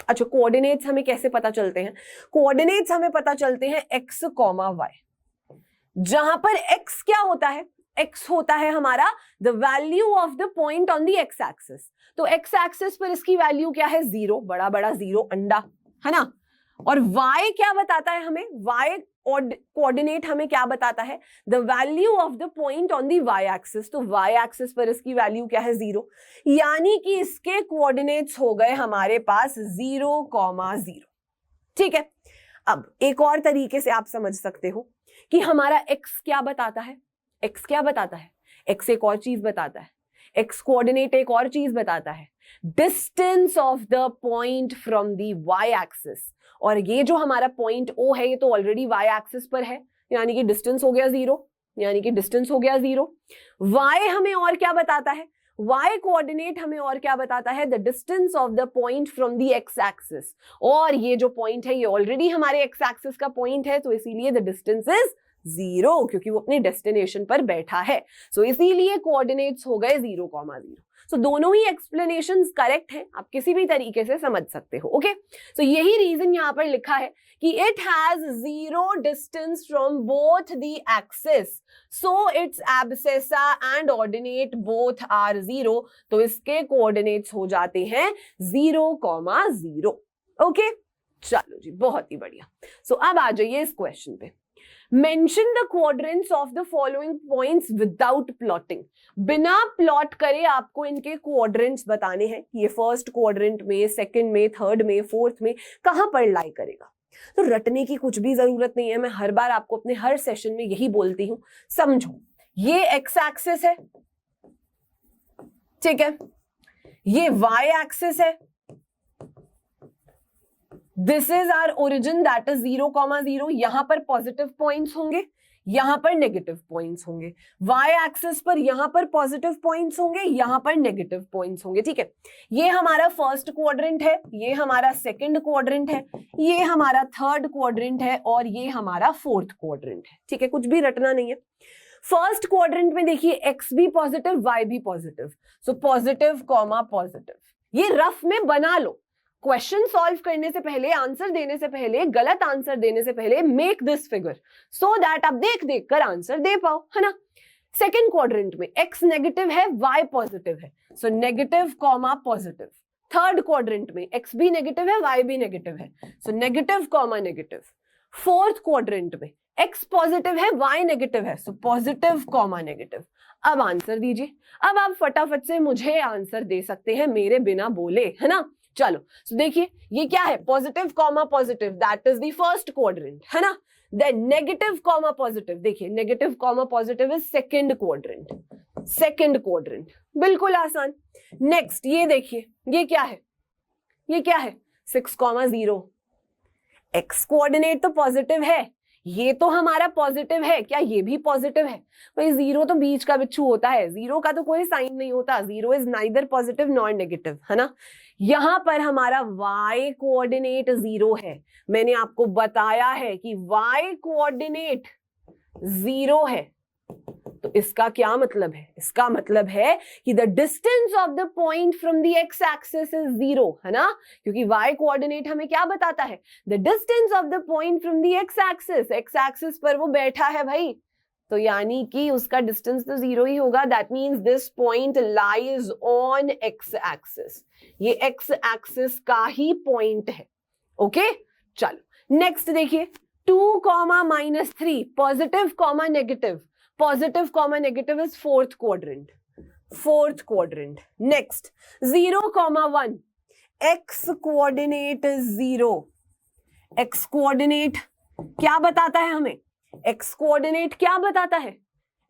अच्छा, कोऑर्डिनेट्स हमें कैसे पता चलते हैं? कोऑर्डिनेट्स हमें पता चलते हैं x, y, जहां पर x क्या होता है, x होता है हमारा the value of the point on the x axis. तो x एक्सिस पर इसकी वैल्यू क्या है, 0, बड़ा बड़ा 0 अंडा, है ना। और y क्या बताता है हमें, y कोऑर्डिनेट हमें क्या बताता है, the value of the point on the y axis. तो y एक्सिस पर इसकी वैल्यू क्या है, 0, यानी कि इसके कोऑर्डिनेट्स हो गए हमारे पास 0, 0। ठीक है, अब एक और तरीके से आप समझ सकते हो कि हमारा x क्या बताता है, x क्या बताता है, x एक और चीज बताता है, x कोऑर्डिनेट एक और चीज बताता है, distance of the point from the y axis. और ये जो हमारा पॉइंट O है, ये तो ऑलरेडी y एक्सिस पर है, यानी कि डिस्टेंस हो गया 0, यानी कि डिस्टेंस हो गया 0। y हमें और क्या बताता है, y कोऑर्डिनेट हमें और क्या बताता है, the distance of the point from the x axis, और ये जो पॉइंट है ये ऑलरेडी हमारे एक्स एक्सिस का पॉइंट है, तो इसीलिए द डिस्टेंस इज 0, क्योंकि वो अपने डेस्टिनेशन पर बैठा है। सो इसीलिए कोऑर्डिनेट्स हो गए 0, 0। सो दोनों ही एक्सप्लेनेशंस करेक्ट हैं, आप किसी भी तरीके से समझ सकते हो। ओके, सो यही रीजन यहाँ पर लिखा है कि it has 0 distance from both the axis, so it's abscissa and ordinate both are 0, तो इसके कोऑर्डिनेट्स हो जाते हैं 0, 0। ओके, चलो जी, बहुत ही बढ़िया। सो अब आ जाइए इस क्वेश्चन पे। Mention the quadrants of the following points without plotting, बिना प्लॉट करे आपको इनके क्वाड्रेंट्स बताने हैं, ये फर्स्ट क्वाड्रेंट में, सेकंड में, थर्ड में, फोर्थ में कहां पर लाई करेगा। तो रटने की कुछ भी जरूरत नहीं है, मैं हर बार आपको अपने हर सेशन में यही बोलती हूं। समझो, ये एक्स एक्सिस है, ठीक है, ये वाई एक्सिस है, this is our origin that is 0, 0। यहां पर पॉजिटिव पॉइंट्स होंगे, यहां पर नेगेटिव पॉइंट्स होंगे, वाई एक्सिस पर यहां पर पॉजिटिव पॉइंट्स होंगे, यहां पर नेगेटिव पॉइंट्स होंगे, ठीक है। ये हमारा फर्स्ट क्वाड्रेंट है, ये हमारा सेकंड क्वाड्रेंट है, ये हमारा थर्ड क्वाड्रेंट है, और ये हमारा फोर्थ क्वाड्रेंट है, ठीक है। कुछ भी रटना नहीं है। फर्स्ट क्वाड्रेंट में देखिए एक्स भी पॉजिटिव, वाई भी positive, so positive comma positive, ये रफ में बना लो। क्वेश्चन सॉल्व करने से पहले, आंसर देने से पहले, गलत आंसर देने से पहले make this figure so that आप देख देख कर आंसर दे पाओ, है ना। सेकंड क्वाड्रेंट में एक्स नेगेटिव है, वाई पॉजिटिव है, so negative comma positive. Third quadrant में एक्स भी नेगेटिव है, वाई भी नेगेटिव है, so negative comma negative. Fourth quadrant में एक्स पॉजिटिव है, वाई नेगेटिव है, सो पॉजिटिव कॉमा नेगेटिव। अब आंसर दीजिए। अब आप फटाफट से मुझे आंसर दे सकते हैं मेरे बिना बोले, है ना। चलो, so देखिए ये क्या है, positive comma positive, that is the first quadrant, है ना। देन नेगेटिव कॉमा पॉजिटिव, देखिए negative comma positive is second quadrant, second quadrant, बिल्कुल आसान। नेक्स्ट ये देखिए, ये क्या है, ये क्या है, 6, 0। एक्स कोऑर्डिनेट तो पॉजिटिव है, ये तो हमारा पॉजिटिव है, क्या ये भी पॉजिटिव है? भाई 0 तो बीच का बिच्छू होता है, 0 का तो कोई साइन नहीं होता, 0 is neither positive nor negative, है ना। यहां पर हमारा y कोऑर्डिनेट 0 है, मैंने आपको बताया है कि y कोऑर्डिनेट 0 है, तो इसका क्या मतलब है, इसका मतलब है कि the distance of the point from the x axis is 0, है ना, क्योंकि y कोऑर्डिनेट हमें क्या बताता है, the distance of the point from the x axis पर वो बैठा है भाई, तो यानी कि उसका डिस्टेंस तो 0 ही होगा। That means this point lies on x axis, ये एक्स एक्सिस का ही पॉइंट है। ओके, चलो नेक्स्ट देखिए, 2, -3, positive comma negative, positive comma negative is fourth quadrant, fourth quadrant. Next 0, 1, x coordinate 0, x coordinate क्या बताता है हमें, एक्स कोऑर्डिनेट क्या बताता है,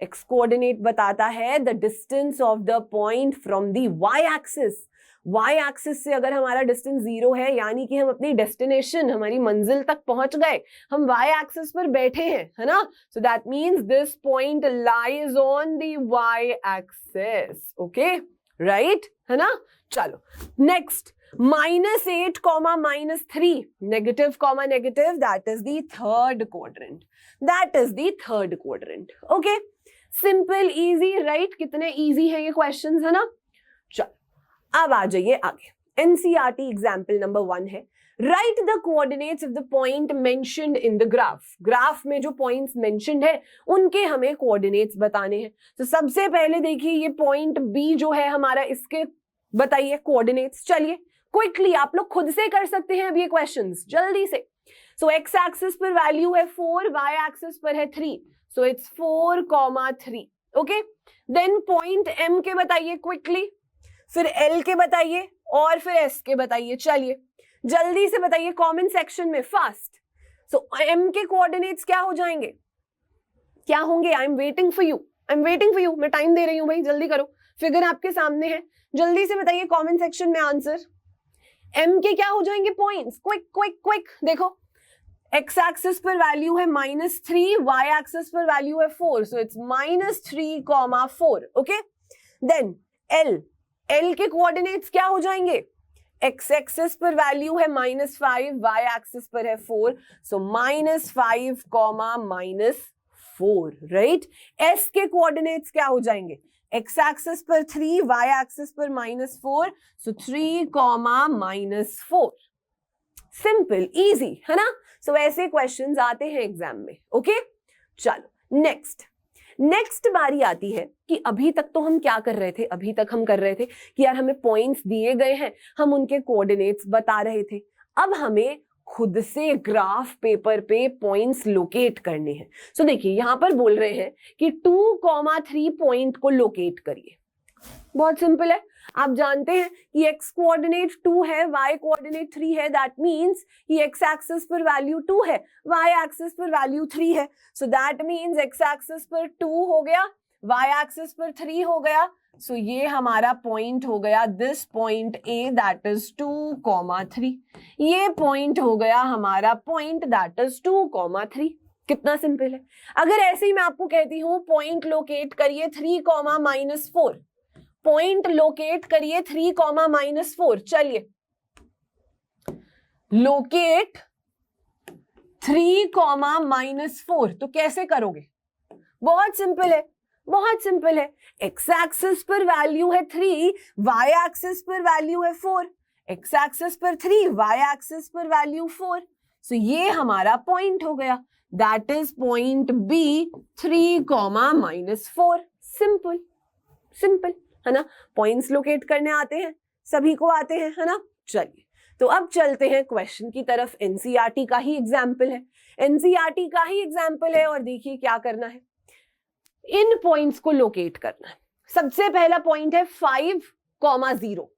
एक्स कोऑर्डिनेट बताता है the distance of the point from the y axis. Y axis से अगर हमारा डिस्टेंस 0 है, यानी कि हम अपनी डेस्टिनेशन, हमारी मंजिल तक पहुंच गए, हम वाई एक्सिस पर बैठे हैं, है ना। So that means this point lies on the y axis. Okay, right, है ना। चलो next, -8, -3, negative comma negative, that is the third quadrant, that is the third quadrant. Okay, simple, easy, right. कितने easy है ये questions, है ना। चलो अब आ जाइए आगे। एनसीईआरटी एग्जाम्पल नंबर 1 है, right the coordinates of the point mentioned in the graph. Graph में जो पॉइंट्स मेंशन्ड है उनके हमें कोऑर्डिनेट्स बताने हैं। तो सबसे पहले देखिए, ये पॉइंट बी जो है हमारा, इसके बताइए कोऑर्डिनेट्स। चलिए क्विकली आप लोग खुद से कर सकते हैं अब ये क्वेश्चंस, जल्दी से। सो एक्स एक्सिस पर वैल्यू है 4, वाई एक्सिस पर है 3, so it's 4, 3। Okay, then point M के बताइए क्विकली, फिर एल के बताइए, और फिर एस के बताइए। चलिए जल्दी से बताइए कमेंट सेक्शन में, फास्ट। सो एम के कोऑर्डिनेट्स क्या हो जाएंगे, क्या होंगे? I am waiting for you, I am waiting for you, मैं टाइम दे रही हूं भाई, जल्दी करो, फिगर आपके सामने है, जल्दी से बताइए कमेंट सेक्शन में आंसर। एम के क्या हो जाएंगे पॉइंट्स, क्विक क्विक क्विक। देखो एक्स एक्सिस पर वैल्यू है -3, वाई एक्सिस पर वैल्यू है 4, so it's -3, 4। Okay, then L के कोऑर्डिनेट्स क्या हो जाएंगे? एक्स एक्सिस पर वैल्यू है -5, वाई एक्सिस पर है 4, सो -5 कॉमा -4, राइट। एस के कोऑर्डिनेट्स क्या हो जाएंगे? एक्स एक्सिस पर 3, वाई एक्सिस पर -4, सो 3 कॉमा -4। सिंपल, इजी है ना। सो ऐसे क्वेश्चंस आते हैं एग्जाम में। ओके, चलो नेक्स्ट बारी आती है कि अभी तक तो हम क्या कर रहे थे? अभी तक हम कर रहे थे कि यार हमें पॉइंट्स दिए गए हैं, हम उनके कोऑर्डिनेट्स बता रहे थे। अब हमें खुद से ग्राफ पेपर पे पॉइंट्स लोकेट करने हैं। सो देखिए यहां पर बोल रहे हैं कि 2,3 पॉइंट को लोकेट करिए। बहुत सिंपल है, आप जानते हैं कि x कोऑर्डिनेट 2 है, y कोऑर्डिनेट 3 है, दैट मींस कि x एक्सिस पर वैल्यू 2 है, y एक्सिस पर वैल्यू 3 है, सो दैट मींस x एक्सिस पर 2 हो गया, y एक्सिस पर 3 हो गया, सो ये हमारा पॉइंट हो गया this point A that is 2,3। ये पॉइंट हो गया हमारा पॉइंट दैट इज 2,3। कितना सिंपल है। अगर ऐसे ही मैं आपको कहती हूं पॉइंट लोकेट करिए 3,-4, पॉइंट लोकेट करिए 3,-4, चलिए लोकेट 3,-4, तो कैसे करोगे? बहुत सिंपल है, बहुत सिंपल है। एक्स एक्सिस पर वैल्यू है 3, वाई एक्सिस पर वैल्यू है 4, एक्स एक्सिस पर 3, वाई एक्सिस पर वैल्यू 4, सो ये हमारा पॉइंट हो गया, that is point B 3,-4। Simple simple है ना। पॉइंट्स लोकेट करने आते हैं, सभी को आते हैं, है ना। चलिए तो अब चलते हैं क्वेश्चन की तरफ। एनसीईआरटी का ही एग्जाम्पल है, एनसीईआरटी का ही एग्जाम्पल है, और देखिए क्या करना है, इन पॉइंट्स को लोकेट करना है। सबसे पहला पॉइंट है 5,0।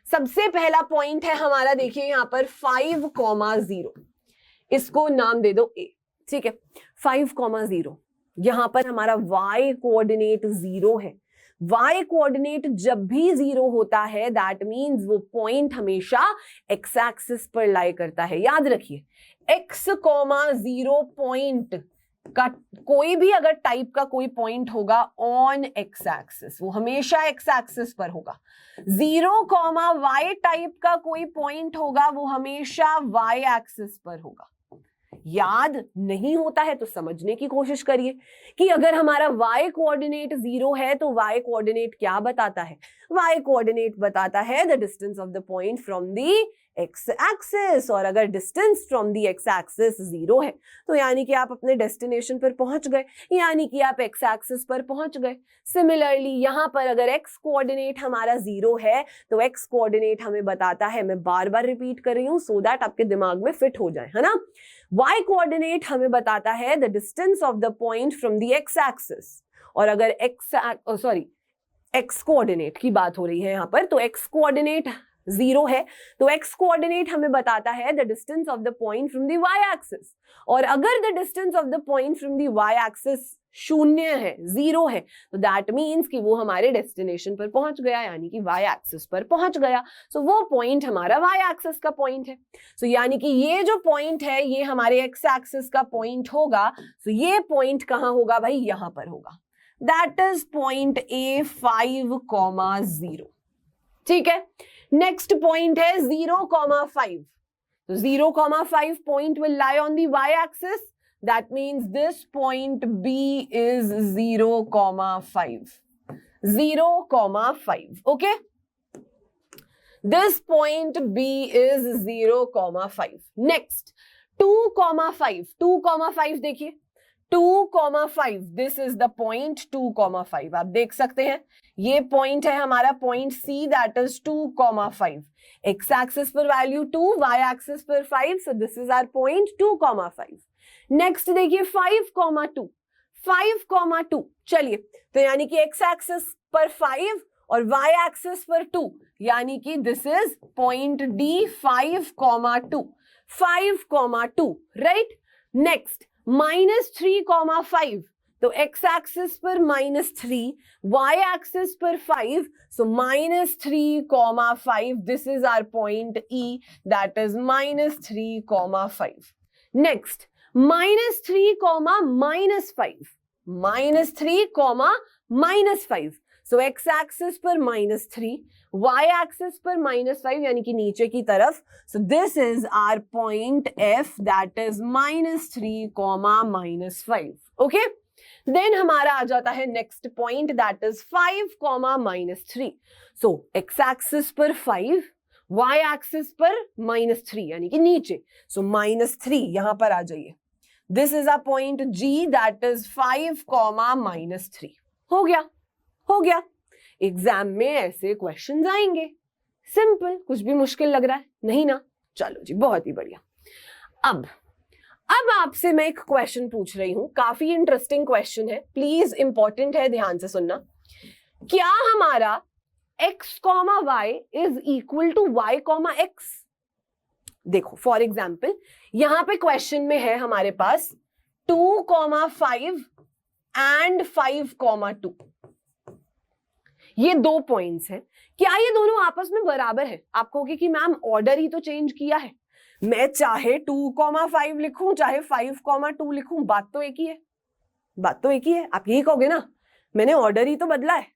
सबसे पहला पॉइंट है हमारा, देखिए यहां पर 5,0, इसको नाम दे दो ए, ठीक है। 5,0 यहां पर हमारा y कोऑर्डिनेट 0 है। y कोऑर्डिनेट जब भी 0 होता है दैट मींस वो पॉइंट हमेशा x एक्सिस पर लाई करता है। याद रखिए x, 0 पॉइंट का कोई भी अगर टाइप का कोई पॉइंट होगा ऑन एक्स एक्सिस, वो हमेशा एक्स एक्सिस पर होगा। 0, y टाइप का कोई पॉइंट होगा वो हमेशा y एक्सिस पर होगा। याद नहीं होता है तो समझने की कोशिश करिए कि अगर हमारा y कोऑर्डिनेट 0 है तो y कोऑर्डिनेट क्या बताता है? y कोऑर्डिनेट बताता है the distance of the point from the x axis, और अगर distance from the x axis 0 है तो यानी कि आप अपने डेस्टिनेशन पर पहुंच गए, यानी कि आप x एक्सिस पर पहुंच गए। सिमिलरली यहां पर अगर x कोऑर्डिनेट हमारा 0 है तो x कोऑर्डिनेट हमें बताता है, मैं बार बार रिपीट कर रही हूं सो दैट आपके दिमाग में फिट हो जाए, है ना। y कोऑर्डिनेट हमें बताता है the distance of the point from the x axis, और अगर x कोऑर्डिनेट की बात हो रही है यहां पर, तो x कोऑर्डिनेट 0 है तो x कोऑर्डिनेट हमें बताता है the distance of the point from the y axis, और अगर the distance of the point from the y axis 0 है, 0 है, तो दैट मींस कि वो हमारे डेस्टिनेशन पर पहुंच गया, यानी कि y एक्सिस पर पहुंच गया। सो वो पॉइंट हमारा y एक्सिस का पॉइंट है। सो यानी कि ये जो पॉइंट है ये हमारे x एक्सिस का पॉइंट होगा। सो ये पॉइंट कहां होगा भाई? यहां पर होगा, दैट इज पॉइंट A 5,0। ठीक है, नेक्स्ट पॉइंट है 0,5, तो 0,5 point will lie on the y axis, that means this point B is 0,5, 0,5, okay, this point B is 0,5. next 2,5, 2,5 देखिए 2,5, दिस इज द पॉइंट 2,5। आप देख सकते हैं ये पॉइंट है हमारा point C that is 2,5। X axis पर वैल्यू 2, y एक्सिस पर 5, so this is our point 2,5। Next देखिए 5,2, 5,2, चलिए तो यानी कि एक्स एक्सिस पर 5 और y एक्सिस पर 2, यानी कि this is point D 5,2, 5,2, right. Next -3,5, तो x एक्सिस पर -3, y एक्सिस पर 5, so -3,5, this is our point E, that is -3,5. next -3, -5, -3, -5, so x axis पर -3, y एक्सिस पर -5 यानी कि नीचे की तरफ. So this is our point F that is -3, -5. Okay, then हमारा आ जाता है next point that is 5, -3. So x axis पर 5, y एक्सिस पर -3 यानी कि नीचे. सो -3 यहां पर आ जाइए. This is a point G that is 5, -3. हो गया. एग्जाम में ऐसे क्वेश्चंस आएंगे. सिंपल. कुछ भी मुश्किल लग रहा है? नहीं ना. चलो जी, बहुत ही बढ़िया. अब आपसे मैं एक क्वेश्चन पूछ रही हूं. काफी इंटरेस्टिंग क्वेश्चन है. प्लीज इंपॉर्टेंट है, ध्यान से सुनना. क्या हमारा x, y is equal to y, x? देखो, फॉर एग्जाम्पल यहां पे क्वेश्चन में है हमारे पास 2, 5 एंड 5, 2. ये 2 पॉइंट्स हैं. क्या ये दोनों आपस में बराबर है? आप कहोगे कि मैम ऑर्डर ही तो चेंज किया है. मैं चाहे 2, 5 लिखूं, चाहे 5, 2 लिखूं, बात तो एक ही है. आप यही कहोगे ना, मैंने ऑर्डर ही तो बदला है.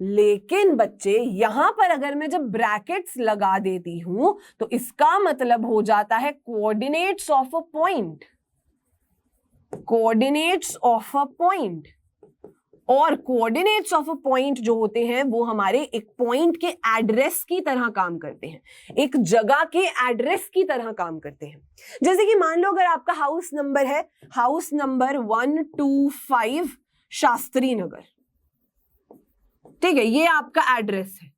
लेकिन बच्चे, यहां पर अगर मैं जब ब्रैकेट्स लगा देती हूं तो इसका मतलब हो जाता है कोऑर्डिनेट्स ऑफ अ पॉइंट. और कोऑर्डिनेट्स ऑफ अ पॉइंट जो होते हैं वो हमारे एक पॉइंट के एड्रेस की तरह काम करते हैं, एक जगह के एड्रेस की तरह काम करते हैं. जैसे कि मान लो अगर आपका हाउस नंबर है हाउस नंबर 125 शास्त्री नगर, ठीक है, ये आपका एड्रेस है.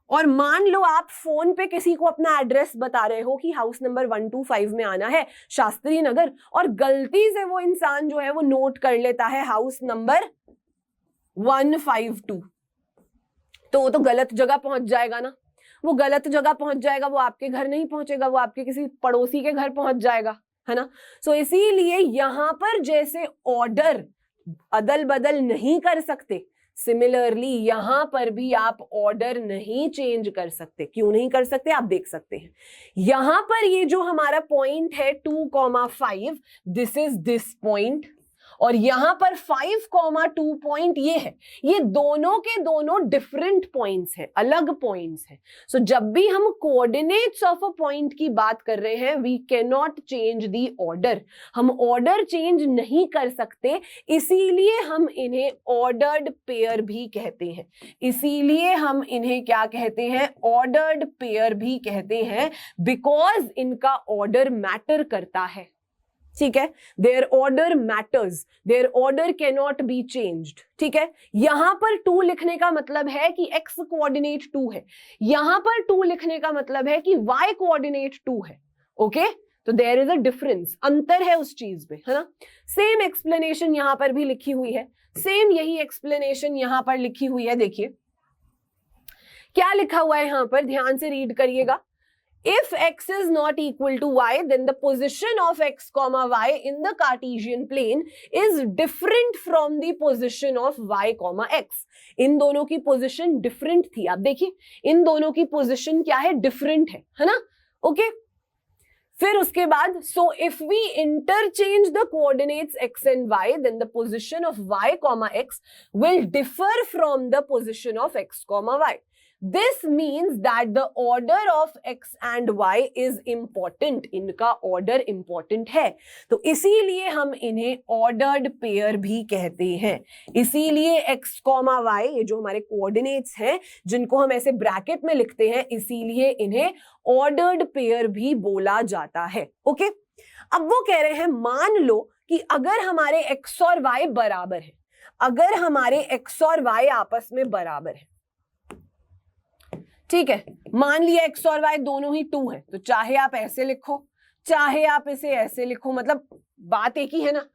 और मान लो आप फोन पे किसी को अपना एड्रेस बता रहे हो कि हाउस नंबर 125 में आना है शास्त्री नगर, और गलती से वो इंसान जो है वो नोट कर लेता है हाउस नंबर 152, तो वो तो गलत जगह पहुंच जाएगा ना. वो गलत जगह पहुंच जाएगा, वो आपके घर नहीं पहुंचेगा, वो आपके किसी पड़ोसी के घर पहुंच जाएगा, है ना. सो इसीलिए यहां पर जैसे ऑर्डर अदल बदल नहीं कर सकते, सिमिलरली यहां पर भी आप ऑर्डर नहीं चेंज कर सकते. क्यों नहीं कर सकते? आप देख सकते हैं यहां पर ये जो हमारा पॉइंट है 2, 5, दिस इज दिस पॉइंट, और यहां पर 5, 2 पॉइंट ये है. ये दोनों के दोनों डिफरेंट पॉइंट्स हैं, अलग पॉइंट्स हैं. सो जब भी हम कोऑर्डिनेट्स ऑफ अ पॉइंट की बात कर रहे हैं, we can not change the order. हम ऑर्डर चेंज नहीं कर सकते, इसीलिए हम इन्हें ऑर्डर्ड पेयर भी कहते हैं. इसीलिए हम इन्हें क्या कहते हैं? ऑर्डर्ड पेयर भी कहते हैं, बिकॉज इनका ऑर्डर मैटर करता है. ठीक है, their order matters, their order can not be changed. ठीक है, यहां पर 2 लिखने का मतलब है कि x कोऑर्डिनेट 2 है, यहां पर 2 लिखने का मतलब है कि y कोऑर्डिनेट 2 है. ओके, तो देयर इज अ डिफरेंस, अंतर है उस चीज में, है ना. सेम एक्सप्लेनेशन यहां पर भी लिखी हुई है, सेम यही एक्सप्लेनेशन यहां पर लिखी हुई है. देखिए क्या लिखा हुआ है यहां पर, ध्यान से रीड करिएगा. If x is not equal to y, then the position of x, y in the Cartesian plane is different from the position of y, x. इन दोनों की पोजीशन डिफरेंट थी. आप देखिए इन दोनों की पोजीशन क्या है? डिफरेंट है ना. ओके, फिर उसके बाद so if we interchange the coordinates x and y, then the position of y, x will differ from the position of x, y. This means that the order of x and y is important. इनका order important है, तो इसीलिए हम इन्हें ordered pair भी कहते हैं. इसीलिए x, y ये जो हमारे coordinates हैं जिनको हम ऐसे ब्रैकेट में लिखते हैं, इसीलिए इन्हें ordered pair भी बोला जाता है. ओके, अब वो कह रहे हैं मान लो कि अगर हमारे x और y बराबर है, अगर हमारे x और y आपस में बराबर है, ठीक है, मान लिया x और y दोनों ही 2 है, तो चाहे आप ऐसे लिखो चाहे आप इसे ऐसे लिखो, मतलब बात एक ही है ना.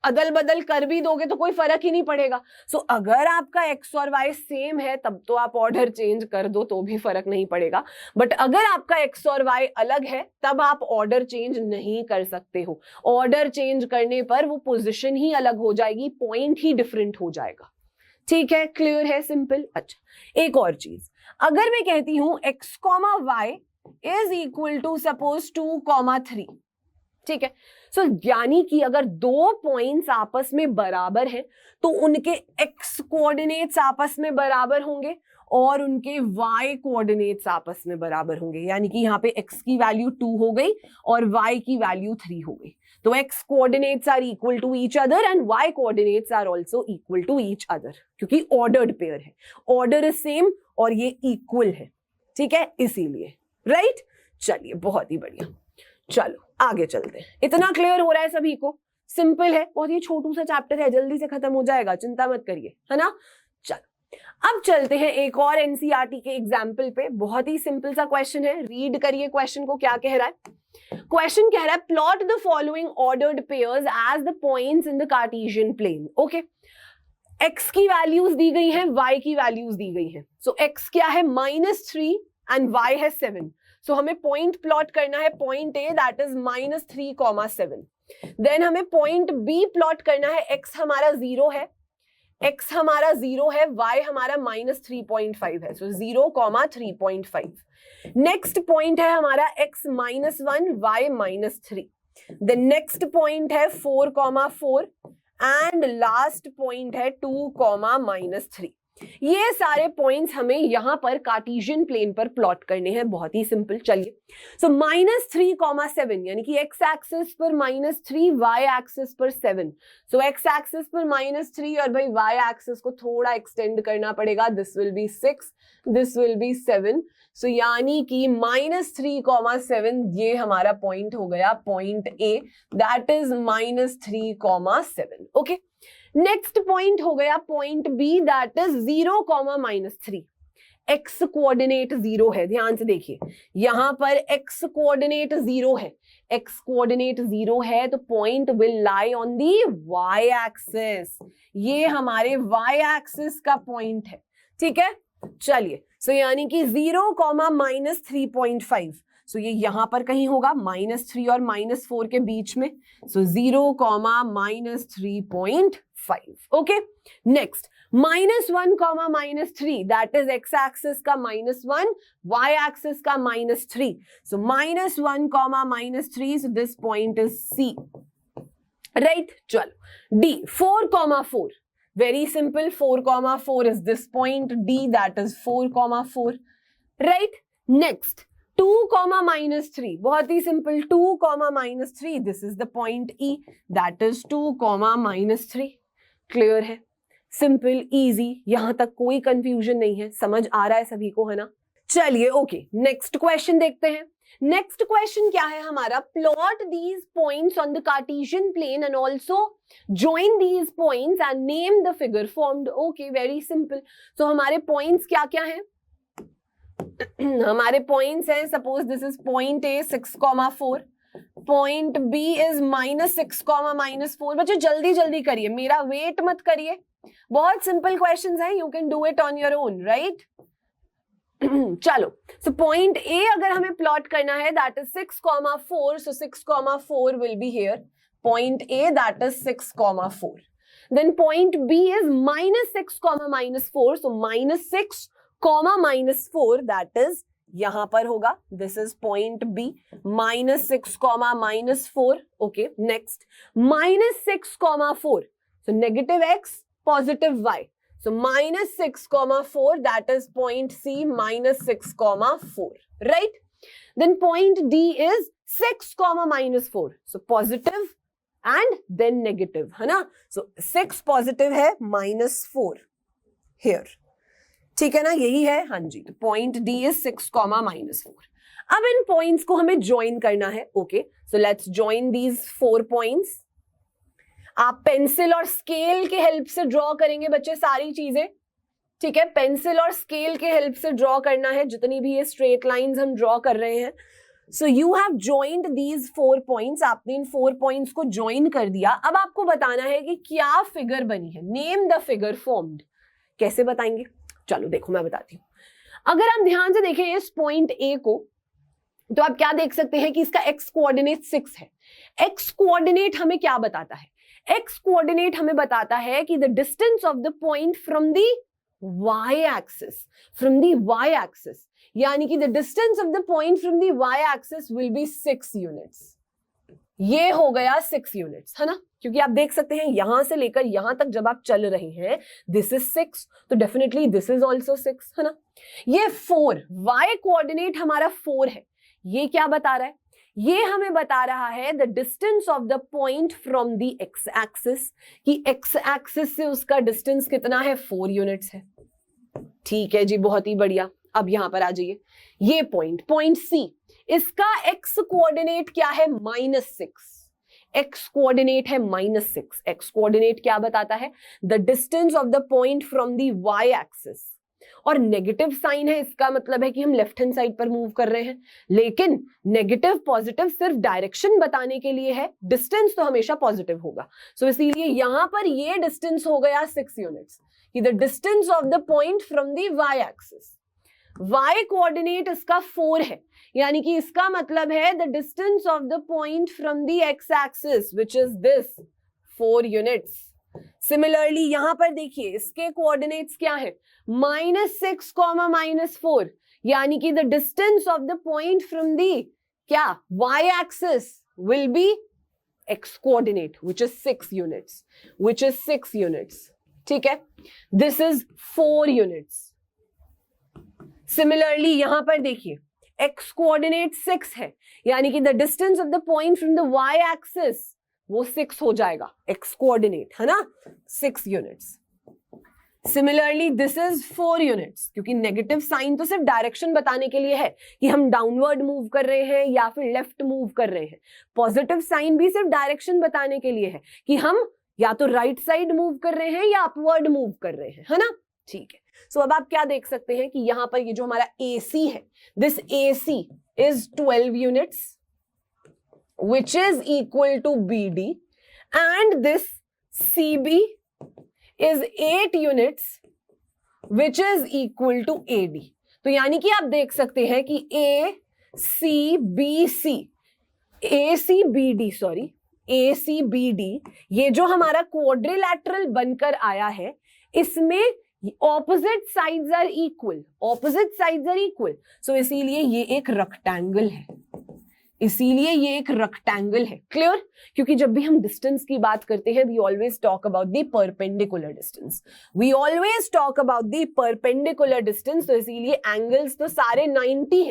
अदल बदल कर भी दोगे तो कोई फर्क ही नहीं पड़ेगा. सो अगर आपका x और y सेम है तब तो आप ऑर्डर चेंज कर दो तो भी फर्क नहीं पड़ेगा. बट अगर आपका x और y अलग है तब आप ऑर्डर चेंज नहीं कर सकते हो. ऑर्डर चेंज करने पर वो पोजीशन ही अलग हो जाएगी, पॉइंट ही डिफरेंट हो जाएगा. ठीक है, क्लियर है, सिंपल. अच्छा, एक और चीज, अगर मैं कहती हूं x, y is equal to suppose 2, 3, ठीक है। सो यानी कि अगर दो पॉइंट्स आपस में बराबर हैं तो उनके एक्स कोऑर्डिनेट्स आपस में बराबर होंगे और उनके y कोऑर्डिनेट्स आपस में बराबर होंगे। यानी कि यहाँ पे x की वैल्यू 2 हो गई और y की वैल्यू 3 हो गई। तो x coordinates are equal to each other and y coordinates are also equal to each other, क्योंकि ऑर्डर्ड पेयर है, ऑर्डर इज सेम और ये इक्वल है, ठीक है, इसीलिए, राइट। चलिए बहुत ही बढ़िया, चलो आगे चलते हैं। इतना क्लियर हो रहा है सभी को? सिंपल है बहुत, ये छोटू सा चैप्टर है, जल्दी से खत्म हो जाएगा, चिंता मत करिए, है ना। चलो अब चलते हैं एक और एनसीईआरटी के एग्जाम्पल पे। बहुत ही सिंपल सा क्वेश्चन है, रीड करिए क्वेश्चन को, क्या कह रहा है। क्वेश्चन कह रहा है plot the following ordered pairs as the points in the Cartesian plane. Okay, x की वैल्यूज दी गई हैं, y की वैल्यूज दी गई हैं। सो x क्या है -3 एंड y है 7। सो हमें पॉइंट प्लॉट करना है, point A that is -3,7। Then हमें पॉइंट B प्लॉट करना है, x हमारा 0 है, x हमारा 0 है, y हमारा -3.5 है। सो 0,3.5। नेक्स्ट पॉइंट है हमारा x -1 y -3। The next point है 4,4 एंड लास्ट पॉइंट है 2,-3। ये सारे पॉइंट्स हमें यहां पर कार्टेशियन प्लेन पर प्लॉट करने हैं, बहुत ही सिंपल। चलिए, सो -3,7 यानी कि x एक्सिस पर -3, y एक्सिस पर 7। सो x एक्सिस पर -3 और भाई y एक्सिस को थोड़ा एक्सटेंड करना पड़ेगा, this will be 6, this will be 7। सो यानी कि -3,7 ये हमारा पॉइंट हो गया, point A that is -3,7। Okay, next point हो गया point B that is 0,-3। x coordinate 0 है, ध्यान से देखिए, यहां पर x कोऑर्डिनेट 0 है, x कोऑर्डिनेट 0 है तो point will lie on the y axis. ये हमारे y एक्सिस का पॉइंट है, ठीक है। चलिए, सो यानी कि 0,-3.5। सो ये यहां पर कहीं होगा, -3 और -4 के बीच में। सो 0,-3.5। Okay, next -1, that is x axis का -1, y एक्सिस का -3। सो -1, so this point is C, right. चलो D 4,4, very simple, 4,4 is this point D, that is 4,4, right. Next 2,-3, बहुत ही simple, 2,-3, this is the point E, that is 2,-3। Clear है, simple, easy, यहां तक कोई confusion नहीं है, समझ आ रहा है सभी को, है ना। चलिए ओके, नेक्स्ट क्वेश्चन देखते हैं। नेक्स्ट क्वेश्चन क्या है हमारा, plot these points on the Cartesian plane and also join these points and name the figure formed। okay, very simple। so हमारे points क्या क्या हैं हमारे points हैं, suppose this is point A 6,4, point B is -6,-4। बच्चे जल्दी जल्दी करिए, मेरा वेट मत करिए, बहुत सिंपल क्वेश्चंस हैं, you can do it on your own, right। चलो, so point A अगर हमें प्लॉट करना है that is 6,4, so 6,4 will be here, point A that is 6,4। then point B is -6,-4, so -6,-4 that is यहां पर होगा, this is point B, -6,-4। okay, next -6,4, so -x, +y, so -6,4 that is point C, -6,4, right। then point D is 6,-4, so positive and then negative, है ना। so 6 positive है, -4 here, ठीक है ना, यही है, हाँ जी। तो पॉइंट D is 6,-4। अब इन पॉइंट्स को हमें ज्वाइन करना है। Okay, so let's join these 4 points. आप पेंसिल और स्केल के हेल्प से ड्रॉ करेंगे बच्चे सारी चीजें, ठीक है, पेंसिल और स्केल के हेल्प से ड्रॉ करना है जितनी भी ये स्ट्रेट लाइंस हम ड्रॉ कर रहे हैं। So you have joined these 4 points, आपने इन 4 पॉइंट्स को ज्वाइन कर दिया। अब आपको बताना है कि क्या फिगर बनी है, नेम द फिगर फॉर्म्ड। कैसे बताएंगे, चलो देखो मैं बताती हूँ। अगर आप ध्यान से देखें इस पॉइंट A को, तो आप क्या देख सकते हैं कि इसका x कोऑर्डिनेट 6 है। x कोऑर्डिनेट हमें क्या बताता है, x कोऑर्डिनेट हमें बताता है कि the distance of the point from the y axis, from the y axis, यानी कि the distance of the point from the y axis will B 6 units. ये हो गया 6 यूनिट्स, है ना, क्योंकि आप देख सकते हैं यहां से लेकर यहां तक जब आप चल रहे हैं दिस इज 6, तो डेफिनेटली दिस इज ऑल्सो 6, है ना। ये 4, y कोऑर्डिनेट हमारा 4 है, ये क्या बता रहा है, ये हमें बता रहा है the distance of the point from the x axis, कि एक्स एक्सिस से उसका डिस्टेंस कितना है, 4 यूनिट्स है। ठीक है जी, बहुत ही बढ़िया। अब यहां पर आ जाइए, ये पॉइंट सी, इसका एक्स कोऑर्डिनेट क्या है, -6, एक्स कोऑर्डिनेट है -6। एक्स कोऑर्डिनेट क्या बताता है, the distance of the point from the y axis, और नेगेटिव साइन है, इसका मतलब है कि हम लेफ्ट हैंड साइड पर मूव कर रहे हैं, लेकिन नेगेटिव पॉजिटिव सिर्फ डायरेक्शन बताने के लिए है, डिस्टेंस तो हमेशा पॉजिटिव होगा। सो इसीलिए यहां पर ये डिस्टेंस हो गया 6 यूनिट्स, कि the distance of the point from the y axis, y coordinate इसका 4 है, यानी कि इसका मतलब है the distance of the point from the x axis which is this 4 units. Similarly यहां पर देखिए इसके कोऑर्डिनेट्स क्या है, -6, -4, यानी कि the distance of the point from the क्या y axis will B x coordinate which is 6 units, ठीक है, दिस इज 4 यूनिट्स। सिमिलरली यहां पर देखिए x कोऑर्डिनेट 6 है, यानी कि the distance of the point from the y axis वो 6 हो जाएगा, x कोऑर्डिनेट, है ना, 6 units. Similarly this is 4 units, क्योंकि नेगेटिव साइन तो सिर्फ डायरेक्शन बताने के लिए है कि हम डाउनवर्ड मूव कर रहे हैं या फिर लेफ्ट मूव कर रहे हैं। पॉजिटिव साइन भी सिर्फ डायरेक्शन बताने के लिए है कि हम या तो राइट साइड मूव कर रहे हैं या अपवर्ड मूव कर रहे हैं, है ना। ठीक है, सो अब आप क्या देख सकते हैं कि यहां पर ये जो हमारा AC है, this AC is 12 units which is equal to BD, and this CB is 8 units which is equal to AD। तो यानी कि आप देख सकते हैं कि ACBD ये जो हमारा क्वाड्रिलैटरल बनकर आया है, इसमें ऑपोजिट साइड्स आर इक्वल, सो इसीलिए ये एक रेक्टेंगल है, क्लियर। क्योंकि जब भी हम डिस्टेंस की बात करते हैं we always talk about the perpendicular distance, तो इसीलिए एंगल्स तो सारे 90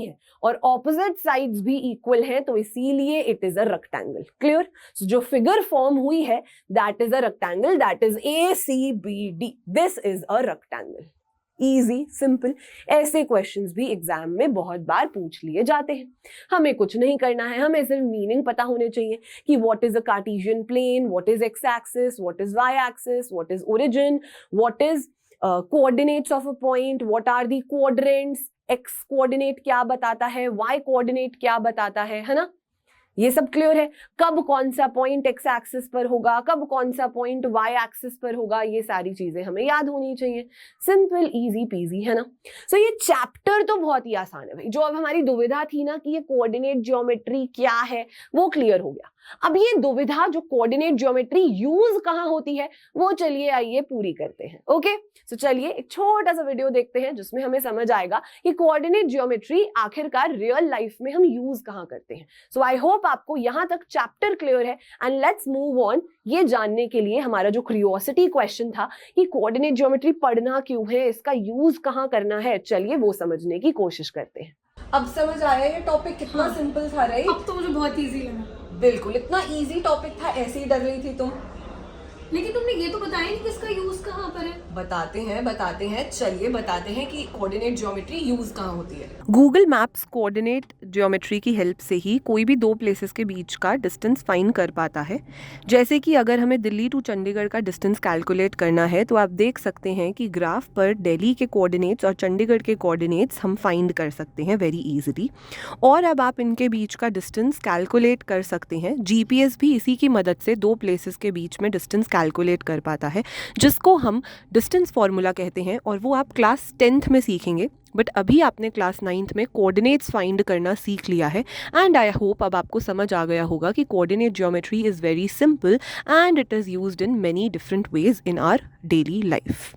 हैं, और ऑपोजिट साइड्स भी इक्वल हैं, तो इसीलिए it is a rectangle, clear. So जो फिगर फॉर्म हुई है that is a rectangle, that is ACBD, this is a rectangle. Easy simple, ऐसे क्वेश्चंस भी एग्जाम में बहुत बार पूछ लिए जाते हैं। हमें कुछ नहीं करना है, हमें सिर्फ मीनिंग पता होने चाहिए कि what is a Cartesian plane, what is x axis, what is y axis, what is origin, what is coordinates of a point, what are the quadrants, x coordinate क्या बताता है, वाई कोऑर्डिनेट क्या बताता है ना, ये सब क्लियर है। कब कौन सा पॉइंट एक्स एक्सिस पर होगा, कब कौन सा पॉइंट वाई एक्सिस पर होगा, ये सारी चीजें हमें याद होनी चाहिए। सिंपल इजी पीजी, है ना। सो ये चैप्टर तो बहुत ही आसान है भाई। जो अब हमारी दुविधा थी ना कि ये कोऑर्डिनेट ज्योमेट्री क्या है, वो क्लियर हो गया। अब ये दुविधा जो कोऑर्डिनेट ज्योमेट्री यूज कहाँ होती है, वो चलिए आइए पूरी करते हैं। ओके, सो चलिए एक छोटा सा वीडियो देखते हैं जिसमें हमें समझ आएगा कि कोऑर्डिनेट ज्योमेट्री आखिरकार रियल लाइफ में हम यूज कहाँ करते हैं। सो आई होप आपको यहाँ तक चैप्टर क्लियर है, एंड लेट्स मूव ऑन ये जानने के लिए हमारा जो क्यूरियोसिटी क्वेश्चन था कि कोऑर्डिनेट ज्योमेट्री पढ़ना क्यों है, इसका यूज कहाँ करना है, चलिए वो समझने की कोशिश करते हैं। अब समझ आया ये टॉपिक कितना सिंपल था, राइट? अब तो मुझे बहुत इजी लगा। बिल्कुल, इतना इजी टॉपिक था, ऐसे ही डर रही थी तुम। लेकिन तुमने ये तो बताया नहीं कि इसका यूज कहाँ पर है। बताते हैं, चलिए बताते हैं कि कोऑर्डिनेट ज्योमेट्री यूज कहाँ होती है। गूगल मैप्स कोऑर्डिनेट ज्योमेट्री की हेल्प से ही कोई भी दो प्लेसेस के बीच का डिस्टेंस फाइंड कर पाता है। जैसे कि अगर हमें दिल्ली टू चंडीगढ़ का डिस्टेंस कैलकुलेट करना है तो आप देख सकते हैं कि ग्राफ पर दिल्ली के कोऑर्डिनेट्स और चंडीगढ़ के कोऑर्डिनेट्स हम फाइंड कर सकते हैं वेरी इजीली। और अब आप इनके बीच का डिस्टेंस कैलकुलेट कर सकते हैं। जीपीएस भी इसी की मदद से दो प्लेसेस के बीच में डिस्टेंस कैलकुलेट कर पाता है, जिसको हम डिस्टेंस फॉर्मूला कहते हैं, और वो आप क्लास 10th में सीखेंगे। बट अभी आपने क्लास 9th में कोऑर्डिनेट्स फाइंड करना सीख लिया है, एंड आई होप अब आपको समझ आ गया होगा कि coordinate geometry is very simple and it is used in many different ways in our daily life.